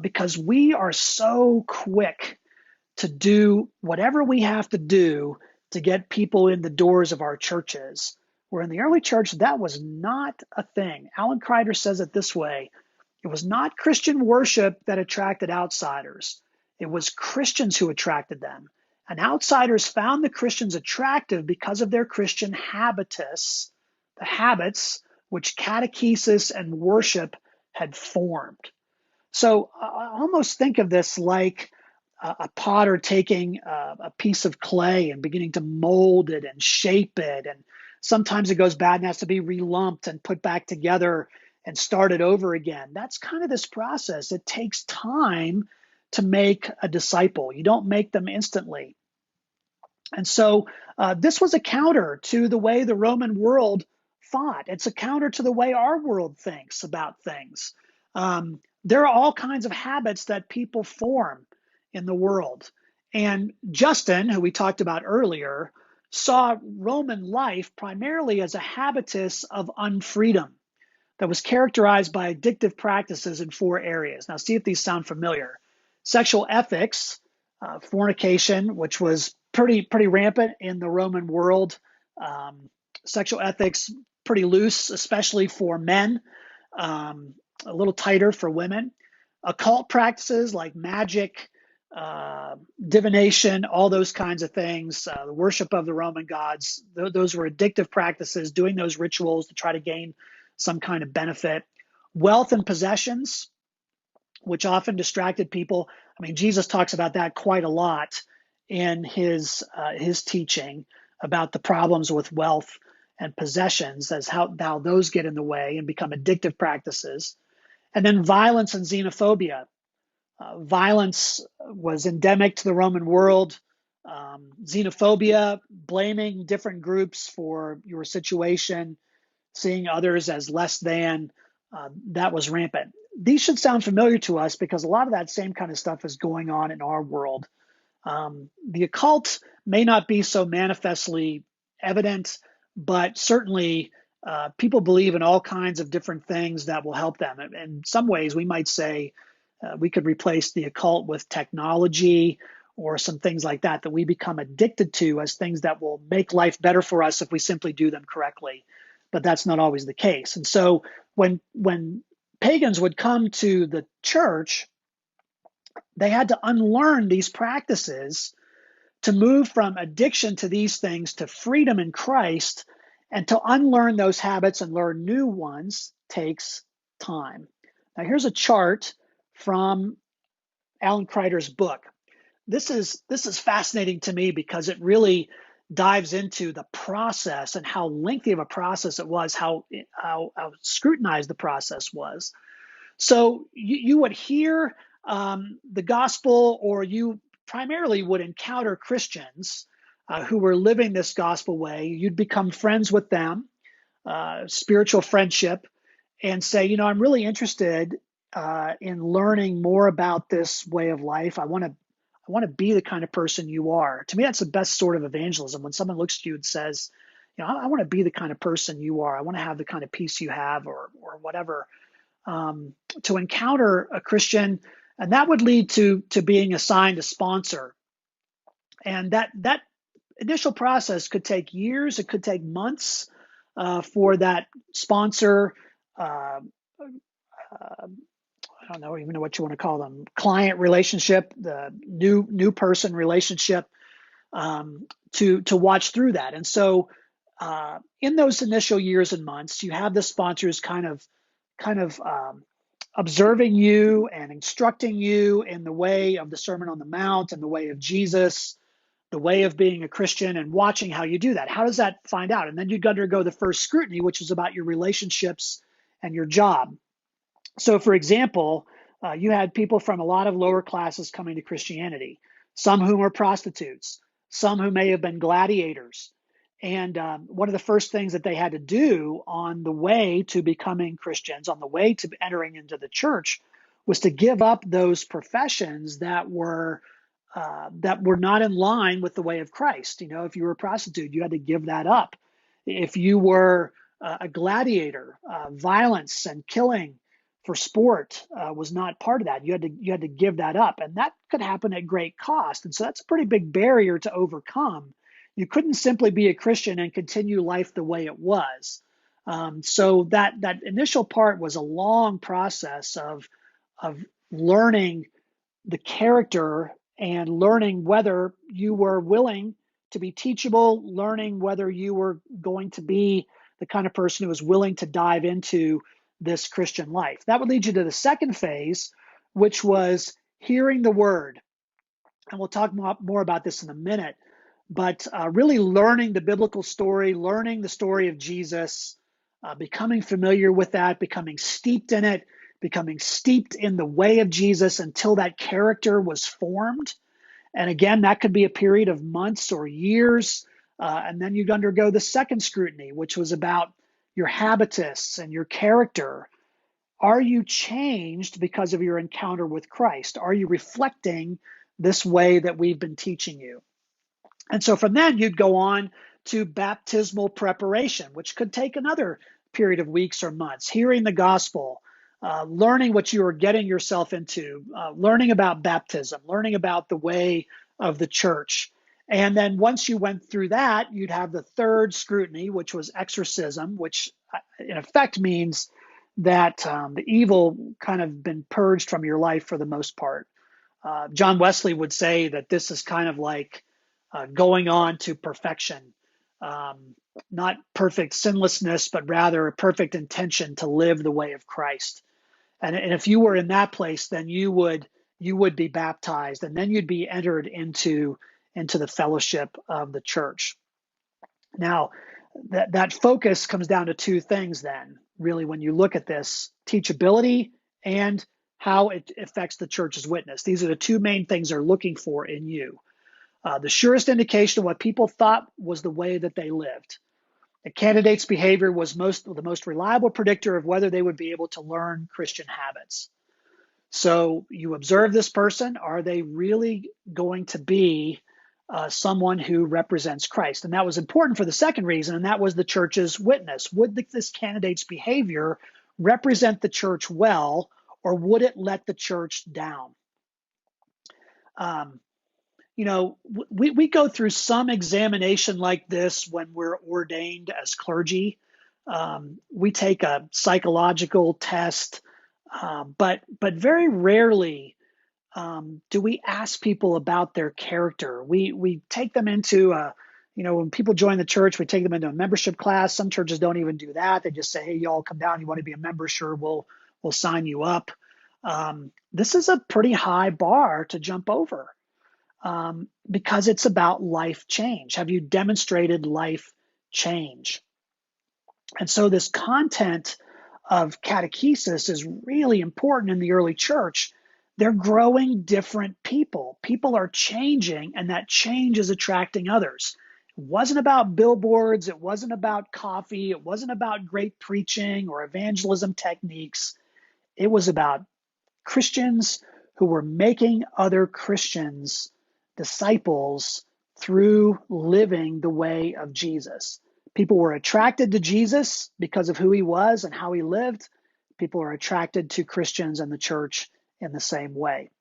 because we are so quick to do whatever we have to do to get people in the doors of our churches. Where in the early church, that was not a thing. Alan Kreider says it this way: it was not Christian worship that attracted outsiders. It was Christians who attracted them. And outsiders found the Christians attractive because of their Christian habitus, the habits which catechesis and worship had formed. So I almost think of this like a potter taking a piece of clay and beginning to mold it and shape it. And sometimes it goes bad and has to be relumped and put back together and started over again. That's kind of this process. It takes time to make a disciple. You don't make them instantly. And so this was a counter to the way the Roman world thought. It's a counter to the way our world thinks about things. There are all kinds of habits that people form in the world. And Justin, who we talked about earlier, saw Roman life primarily as a habitus of unfreedom that was characterized by addictive practices in 4 areas. Now, see if these sound familiar. Sexual ethics, fornication, which was pretty rampant in the Roman world. Sexual ethics, pretty loose, especially for men, a little tighter for women. Occult practices like magic, divination, all those kinds of things, the worship of the Roman gods, those were addictive practices, doing those rituals to try to gain some kind of benefit. Wealth and possessions, which often distracted people. I mean, Jesus talks about that quite a lot in his teaching about the problems with wealth and possessions, as how those get in the way and become addictive practices. And then violence and xenophobia. Violence was endemic to the Roman world. Xenophobia, blaming different groups for your situation, seeing others as less than, that was rampant. These should sound familiar to us because a lot of that same kind of stuff is going on in our world. The occult may not be so manifestly evident, but certainly people believe in all kinds of different things that will help them. In some ways, we might say we could replace the occult with technology or some things like that we become addicted to as things that will make life better for us if we simply do them correctly. But that's not always the case. And so when pagans would come to the church, they had to unlearn these practices to move from addiction to these things to freedom in Christ, and to unlearn those habits and learn new ones takes time. Now, here's a chart from Alan Kreider's book. This is fascinating to me because it really dives into the process and how lengthy of a process it was, how scrutinized the process was. So you would hear the gospel, or you primarily would encounter Christians who were living this gospel way. You'd become friends with them, spiritual friendship, and say, I'm really interested in learning more about this way of life. I want to be the kind of person you are. To me, that's the best sort of evangelism, when someone looks at you and says, I want to be the kind of person you are. I want to have the kind of peace you have, or whatever. To encounter a Christian, and that would lead to being assigned a sponsor. And that initial process could take years. It could take months for that sponsor. I don't even know what you want to call them, client relationship, the new person relationship, to watch through that. And so in those initial years and months, you have the sponsors kind of observing you and instructing you in the way of the Sermon on the Mount and the way of Jesus, the way of being a Christian, and watching how you do that. How does that find out? And then you'd undergo the first scrutiny, which is about your relationships and your job. So, for example, you had people from a lot of lower classes coming to Christianity, some whom were prostitutes, some who may have been gladiators. And one of the first things that they had to do on the way to becoming Christians, on the way to entering into the church, was to give up those professions that were not in line with the way of Christ. If you were a prostitute, you had to give that up. If you were a gladiator, violence and killing for sport was not part of that. You had to give that up, and that could happen at great cost. And so that's a pretty big barrier to overcome. You couldn't simply be a Christian and continue life the way it was. So that initial part was a long process of learning the character and learning whether you were willing to be teachable, learning whether you were going to be the kind of person who was willing to dive into this Christian life. That would lead you to the second phase, which was hearing the word. And we'll talk more about this in a minute, but really learning the biblical story, learning the story of Jesus, becoming familiar with that, becoming steeped in it, becoming steeped in the way of Jesus until that character was formed. And again, that could be a period of months or years. And then you'd undergo the second scrutiny, which was about your habitus and your character. Are you changed because of your encounter with Christ? Are you reflecting this way that we've been teaching you? And so from then you'd go on to baptismal preparation, which could take another period of weeks or months, hearing the gospel, learning what you are getting yourself into, learning about baptism, learning about the way of the church. And then once you went through that, you'd have the third scrutiny, which was exorcism, which in effect means that the evil kind of been purged from your life for the most part. John Wesley would say that this is kind of like going on to perfection, not perfect sinlessness, but rather a perfect intention to live the way of Christ. And if you were in that place, then you would be baptized, and then you'd be entered into the fellowship of the church. Now, that focus comes down to two things then, really, when you look at this: teachability and how it affects the church's witness. These are the two main things they're looking for in you. The surest indication of what people thought was the way that they lived. A candidate's behavior was the most reliable predictor of whether they would be able to learn Christian habits. So you observe this person. Are they really going to be someone who represents Christ? And that was important for the second reason, and that was the church's witness. Would this candidate's behavior represent the church well, or would it let the church down? We go through some examination like this when we're ordained as clergy. We take a psychological test, but very rarely do we ask people about their character. We take them into when people join the church, we take them into a membership class. Some churches don't even do that. They just say, "Hey, y'all come down. You want to be a member? Sure, we'll sign you up." This is a pretty high bar to jump over. Because it's about life change. Have you demonstrated life change? And so this content of catechesis is really important in the early church. They're growing different people. People are changing, and that change is attracting others. It wasn't about billboards. It wasn't about coffee. It wasn't about great preaching or evangelism techniques. It was about Christians who were making other Christians disciples through living the way of Jesus. People were attracted to Jesus because of who he was and how he lived. People are attracted to Christians and the church in the same way.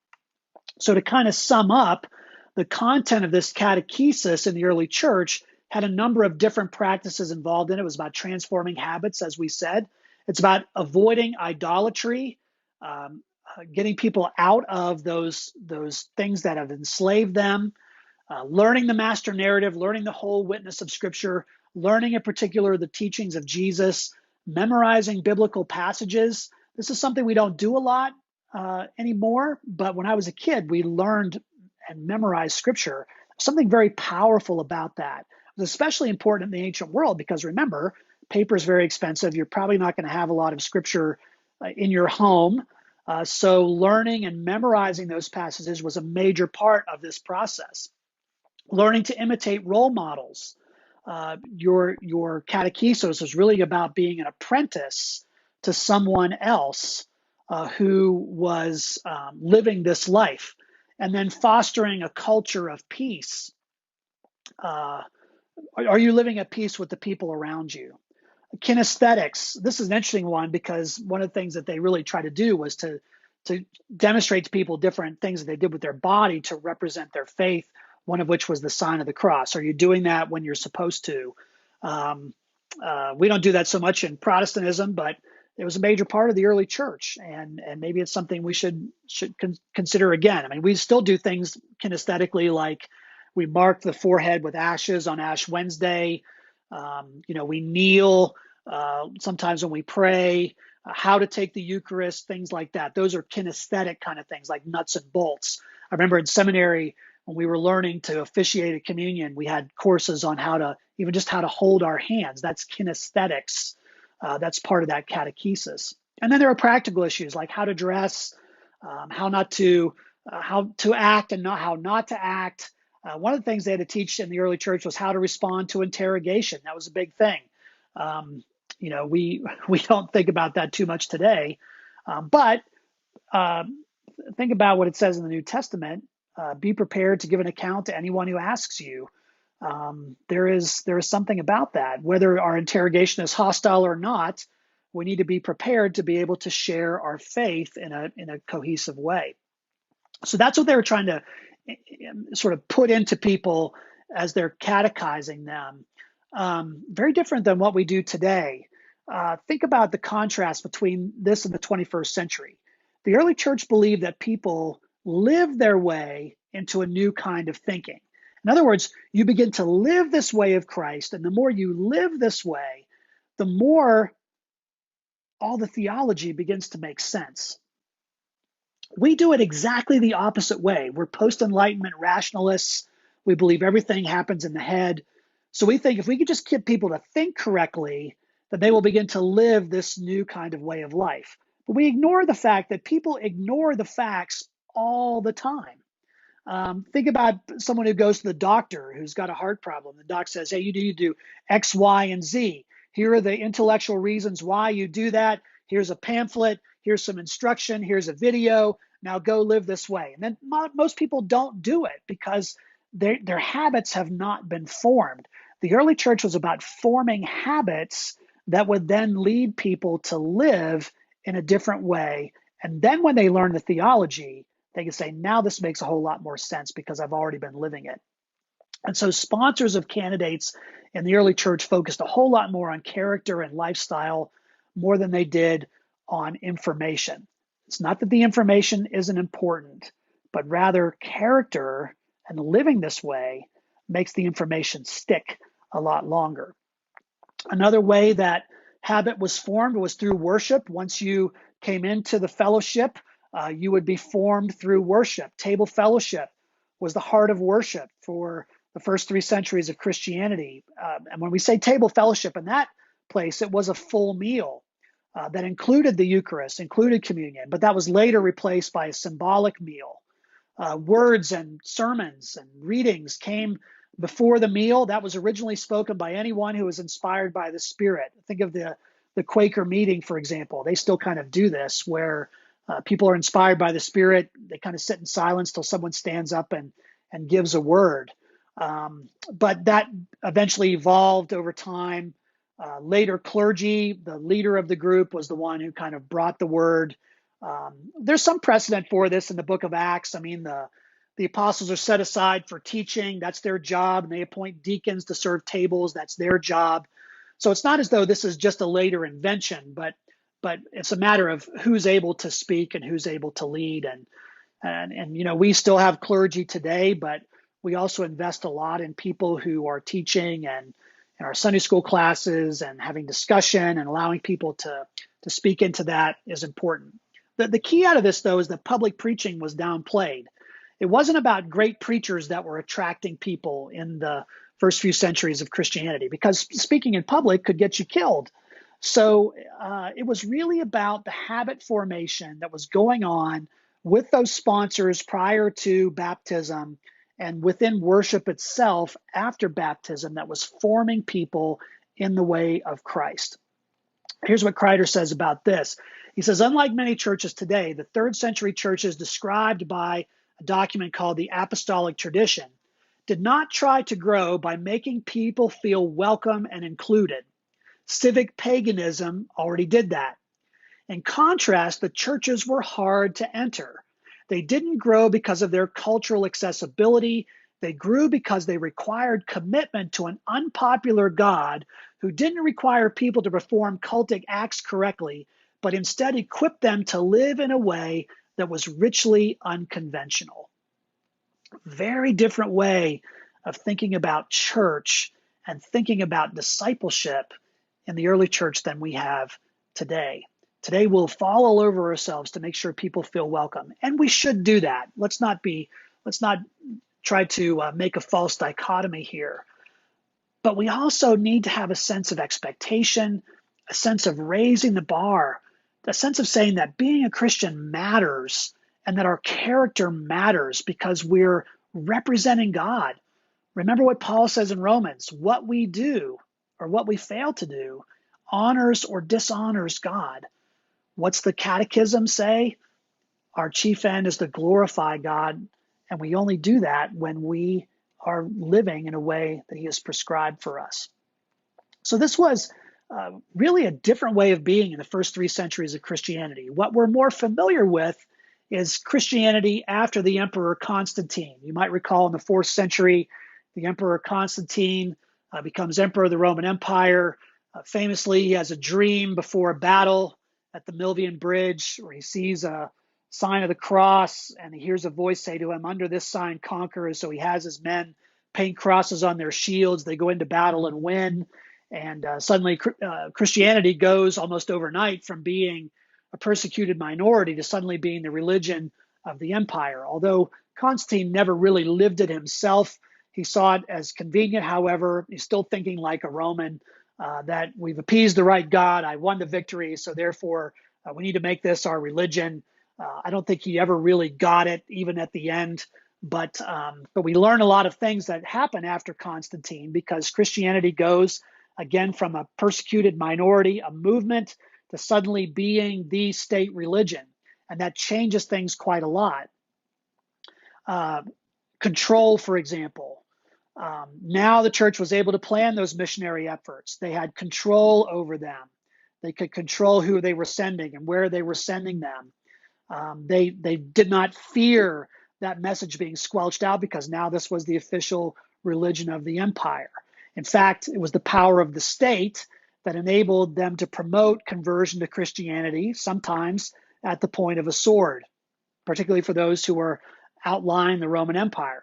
So to kind of sum up, the content of this catechesis in the early church had a number of different practices involved in it. It was about transforming habits, as we said. It's about avoiding idolatry, getting people out of those things that have enslaved them, learning the master narrative, learning the whole witness of Scripture, learning in particular the teachings of Jesus, memorizing biblical passages. This is something we don't do a lot anymore, but when I was a kid, we learned and memorized Scripture. Something very powerful about that. It was especially important in the ancient world because, remember, paper is very expensive. You're probably not going to have a lot of Scripture in your home. So learning and memorizing those passages was a major part of this process. Learning to imitate role models. Your catechesis was really about being an apprentice to someone else who was living this life, and then fostering a culture of peace. Are you living at peace with the people around you? Kinesthetics. This is an interesting one because one of the things that they really try to do was to demonstrate to people different things that they did with their body to represent their faith, one of which was the sign of the cross. Are you doing that when you're supposed to? We don't do that so much in Protestantism, but it was a major part of the early church, and maybe it's something we should consider again. I mean, we still do things kinesthetically, like we mark the forehead with ashes on Ash Wednesday. We kneel sometimes when we pray. how to take the Eucharist, things like that. Those are kinesthetic kind of things, like nuts and bolts. I remember in seminary when we were learning to officiate a communion, we had courses on how to, even just how to hold our hands. That's kinesthetics. That's part of that catechesis. And then there are practical issues like how to dress, how to act and how not to act. One of the things they had to teach in the early church was how to respond to interrogation. That was a big thing. We don't think about that too much today, but think about what it says in the New Testament. Be prepared to give an account to anyone who asks you. There is something about that. Whether our interrogation is hostile or not, we need to be prepared to be able to share our faith in a cohesive way. So that's what they were trying to sort of put into people as they're catechizing them. Very different than what we do today. Think about the contrast between this and the 21st century. The early church believed that people live their way into a new kind of thinking. In other words, you begin to live this way of Christ, and the more you live this way, the more all the theology begins to make sense. We do it exactly the opposite way. We're post-Enlightenment rationalists. We believe everything happens in the head. So we think if we could just get people to think correctly, then they will begin to live this new kind of way of life. But we ignore the fact that people ignore the facts all the time. Think about someone who goes to the doctor who's got a heart problem. The doc says, hey, you need to do X, Y, and Z. Here are the intellectual reasons why you do that. Here's a pamphlet. Here's some instruction. Here's a video. Now go live this way. And then most people don't do it because their habits have not been formed. The early church was about forming habits that would then lead people to live in a different way. And then when they learn the theology, they can say, now this makes a whole lot more sense because I've already been living it. And so sponsors of candidates in the early church focused a whole lot more on character and lifestyle more than they did on information. It's not that the information isn't important, but rather character and living this way makes the information stick a lot longer. Another way that habit was formed was through worship. Once you came into the fellowship, you would be formed through worship. Table fellowship was the heart of worship for the first 3 centuries of Christianity. And when we say table fellowship in that place, it was a full meal that included the Eucharist, included communion, but that was later replaced by a symbolic meal. Words and sermons and readings came before the meal. That was originally spoken by anyone who was inspired by the Spirit. Think of the Quaker meeting, for example. They still kind of do this where people are inspired by the Spirit. They kind of sit in silence till someone stands up and gives a word. But that eventually evolved over time. Later clergy, the leader of the group, was the one who kind of brought the word. There's some precedent for this in the book of Acts. I mean, the apostles are set aside for teaching. That's their job. And they appoint deacons to serve tables. That's their job. So it's not as though this is just a later invention, but it's a matter of who's able to speak and who's able to lead. And we still have clergy today, but we also invest a lot in people who are teaching and in our Sunday school classes and having discussion and allowing people to speak into that is important. The key out of this, though, is that public preaching was downplayed. It wasn't about great preachers that were attracting people in the first few centuries of Christianity, because speaking in public could get you killed. So it was really about the habit formation that was going on with those sponsors prior to baptism and within worship itself after baptism that was forming people in the way of Christ. Here's what Kreider says about this. He says, unlike many churches today, the 3rd century churches described by a document called the Apostolic Tradition did not try to grow by making people feel welcome and included. Civic paganism already did that. In contrast, the churches were hard to enter. They didn't grow because of their cultural accessibility. They grew because they required commitment to an unpopular God who didn't require people to perform cultic acts correctly, but instead equipped them to live in a way that was richly unconventional. Very different way of thinking about church and thinking about discipleship in the early church than we have today. Today we'll fall all over ourselves to make sure people feel welcome. And we should do that. Let's not try to make a false dichotomy here. But we also need to have a sense of expectation, a sense of raising the bar, a sense of saying that being a Christian matters and that our character matters because we're representing God. Remember what Paul says in Romans, what we do or what we fail to do honors or dishonors God. What's the catechism say? Our chief end is to glorify God, and we only do that when we are living in a way that he has prescribed for us. So this was really a different way of being in the first 3 centuries of Christianity. What we're more familiar with is Christianity after the Emperor Constantine. You might recall in the 4th century, the Emperor Constantine becomes Emperor of the Roman Empire. Famously, he has a dream before a battle at the Milvian Bridge where he sees a sign of the cross and he hears a voice say to him, "Under this sign conquer." So he has his men paint crosses on their shields. They go into battle and win. And suddenly Christianity goes almost overnight from being a persecuted minority to suddenly being the religion of the empire. Although Constantine never really lived it himself, he saw it as convenient. However, he's still thinking like a Roman, that we've appeased the right God, I won the victory, so therefore we need to make this our religion. I don't think he ever really got it, even at the end. But we learn a lot of things that happen after Constantine, because Christianity goes, again, from a persecuted minority, a movement, to suddenly being the state religion. And that changes things quite a lot. Control, for example. Now the church was able to plan those missionary efforts. They had control over them. They could control who they were sending and where they were sending them. They did not fear that message being squelched out because now this was the official religion of the empire. In fact, it was the power of the state that enabled them to promote conversion to Christianity, sometimes at the point of a sword, particularly for those who were outlying the Roman Empire.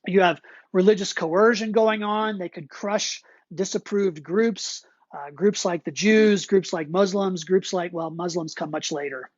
You have religious coercion going on. They could crush disapproved groups, groups like the Jews, groups like Muslims, groups like, well, Muslims come much later.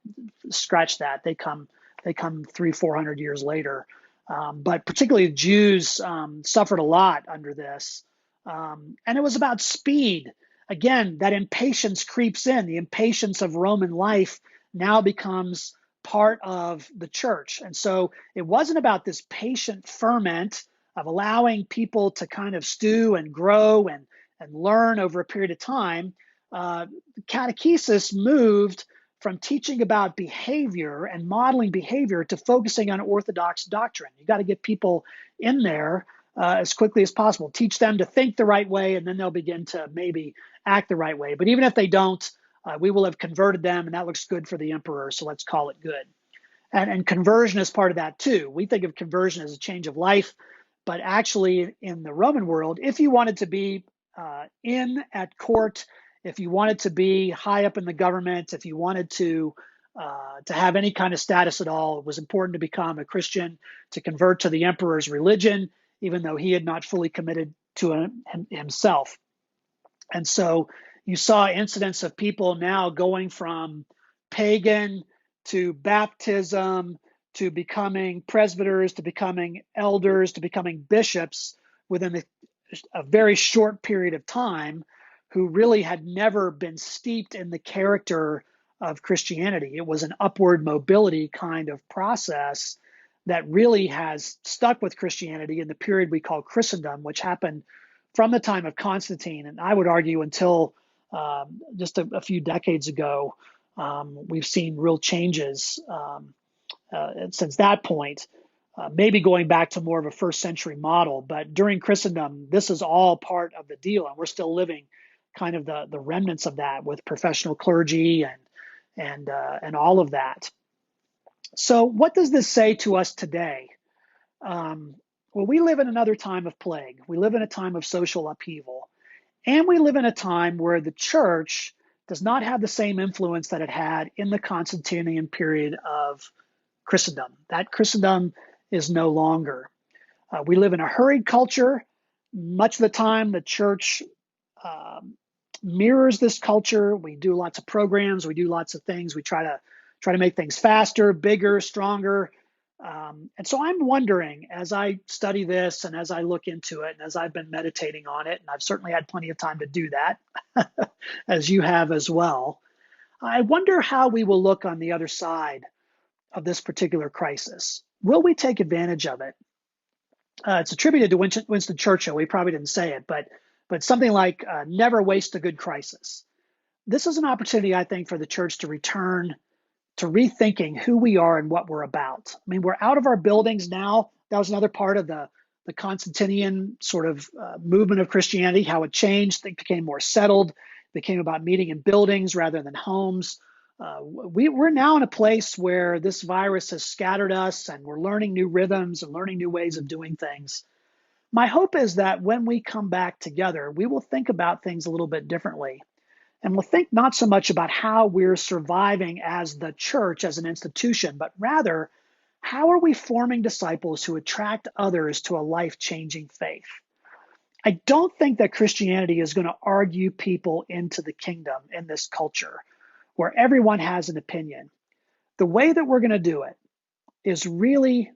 Scratch that. They come 300-400 years later. But particularly the Jews suffered a lot under this. And it was about speed. Again, that impatience creeps in. The impatience of Roman life now becomes part of the church. And so it wasn't about this patient ferment of allowing people to kind of stew and grow and learn over a period of time. Catechesis moved from teaching about behavior and modeling behavior to focusing on orthodox doctrine. You got to get people in there as quickly as possible. Teach them to think the right way, and then they'll begin to maybe act the right way. But even if they don't, we will have converted them, and that looks good for the emperor, so let's call it good. And conversion is part of that too. We think of conversion as a change of life, but actually in the Roman world, if you wanted to be in at court, if you wanted to be high up in the government, if you wanted to have any kind of status at all, it was important to become a Christian, to convert to the emperor's religion, even though he had not fully committed to himself. And so you saw incidents of people now going from pagan to baptism to becoming presbyters, to becoming elders, to becoming bishops within a very short period of time, who really had never been steeped in the character of Christianity. It was an upward mobility kind of process that really has stuck with Christianity in the period we call Christendom, which happened from the time of Constantine, and I would argue until just a few decades ago. We've seen real changes since that point, maybe going back to more of a first century model. But during Christendom, this is all part of the deal, and we're still living kind of the remnants of that with professional clergy and all of that. So what does this say to us today? Well, we live in another time of plague. We live in a time of social upheaval. And we live in a time where the church does not have the same influence that it had in the Constantinian period of Christendom. That Christendom is no longer. We live in a hurried culture. Much of the time, the church mirrors this culture. We do lots of programs. We do lots of things. We try to make things faster, bigger, stronger. And so I'm wondering, as I study this and as I look into it and as I've been meditating on it, and I've certainly had plenty of time to do that, as you have as well, I wonder how we will look on the other side of this particular crisis. Will we take advantage of it? It's attributed to Winston Churchill. We probably didn't say it, but something like never waste a good crisis. This is an opportunity, I think, for the church to return to rethinking who we are and what we're about. I mean, we're out of our buildings now. That was another part of the Constantinian sort of movement of Christianity, how it changed. It became more settled, became about meeting in buildings rather than homes. We're now in a place where this virus has scattered us and we're learning new rhythms and learning new ways of doing things. My hope is that when we come back together, we will think about things a little bit differently. And we'll think not so much about how we're surviving as the church, as an institution, but rather, how are we forming disciples who attract others to a life-changing faith? I don't think that Christianity is going to argue people into the kingdom in this culture where everyone has an opinion. The way that we're going to do it is really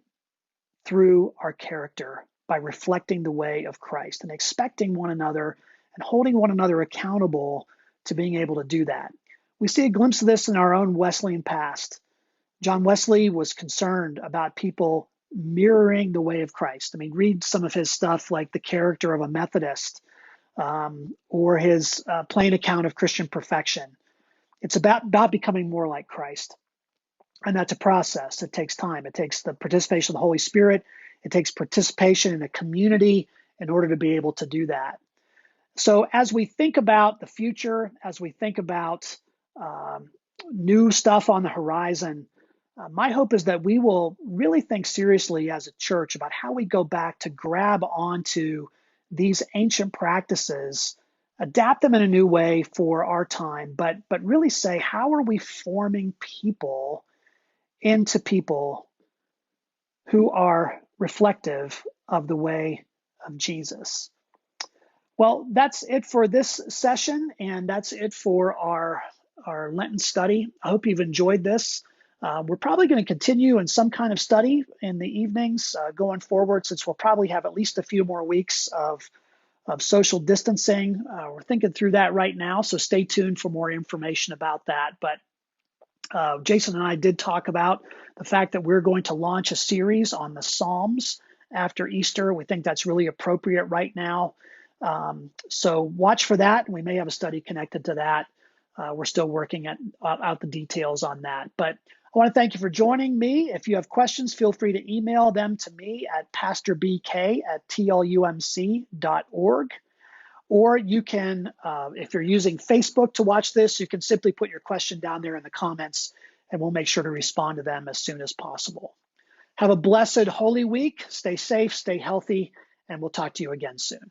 through our character, by reflecting the way of Christ and expecting one another and holding one another accountable to being able to do that. We see a glimpse of this in our own Wesleyan past. John Wesley was concerned about people mirroring the way of Christ. I mean, read some of his stuff like The Character of a Methodist, or his plain account of Christian perfection. It's about becoming more like Christ. And that's a process. It takes time. It takes the participation of the Holy Spirit. It takes participation in a community in order to be able to do that. So as we think about the future, as we think about new stuff on the horizon, my hope is that we will really think seriously as a church about how we go back to grab onto these ancient practices, adapt them in a new way for our time, but really say, how are we forming people into people who are reflective of the way of Jesus? Well, that's it for this session, and that's it for our Lenten study. I hope you've enjoyed this. We're probably going to continue in some kind of study in the evenings going forward, since we'll probably have at least a few more weeks of social distancing. We're thinking through that right now, so stay tuned for more information about that. But Jason and I did talk about the fact that we're going to launch a series on the Psalms after Easter. We think that's really appropriate right now. So watch for that. We may have a study connected to that. We're still working out the details on that. But I want to thank you for joining me. If you have questions, feel free to email them to me at pastorbk@tlumc.org. Or you can, if you're using Facebook to watch this, you can simply put your question down there in the comments, and we'll make sure to respond to them as soon as possible. Have a blessed Holy Week. Stay safe, stay healthy, and we'll talk to you again soon.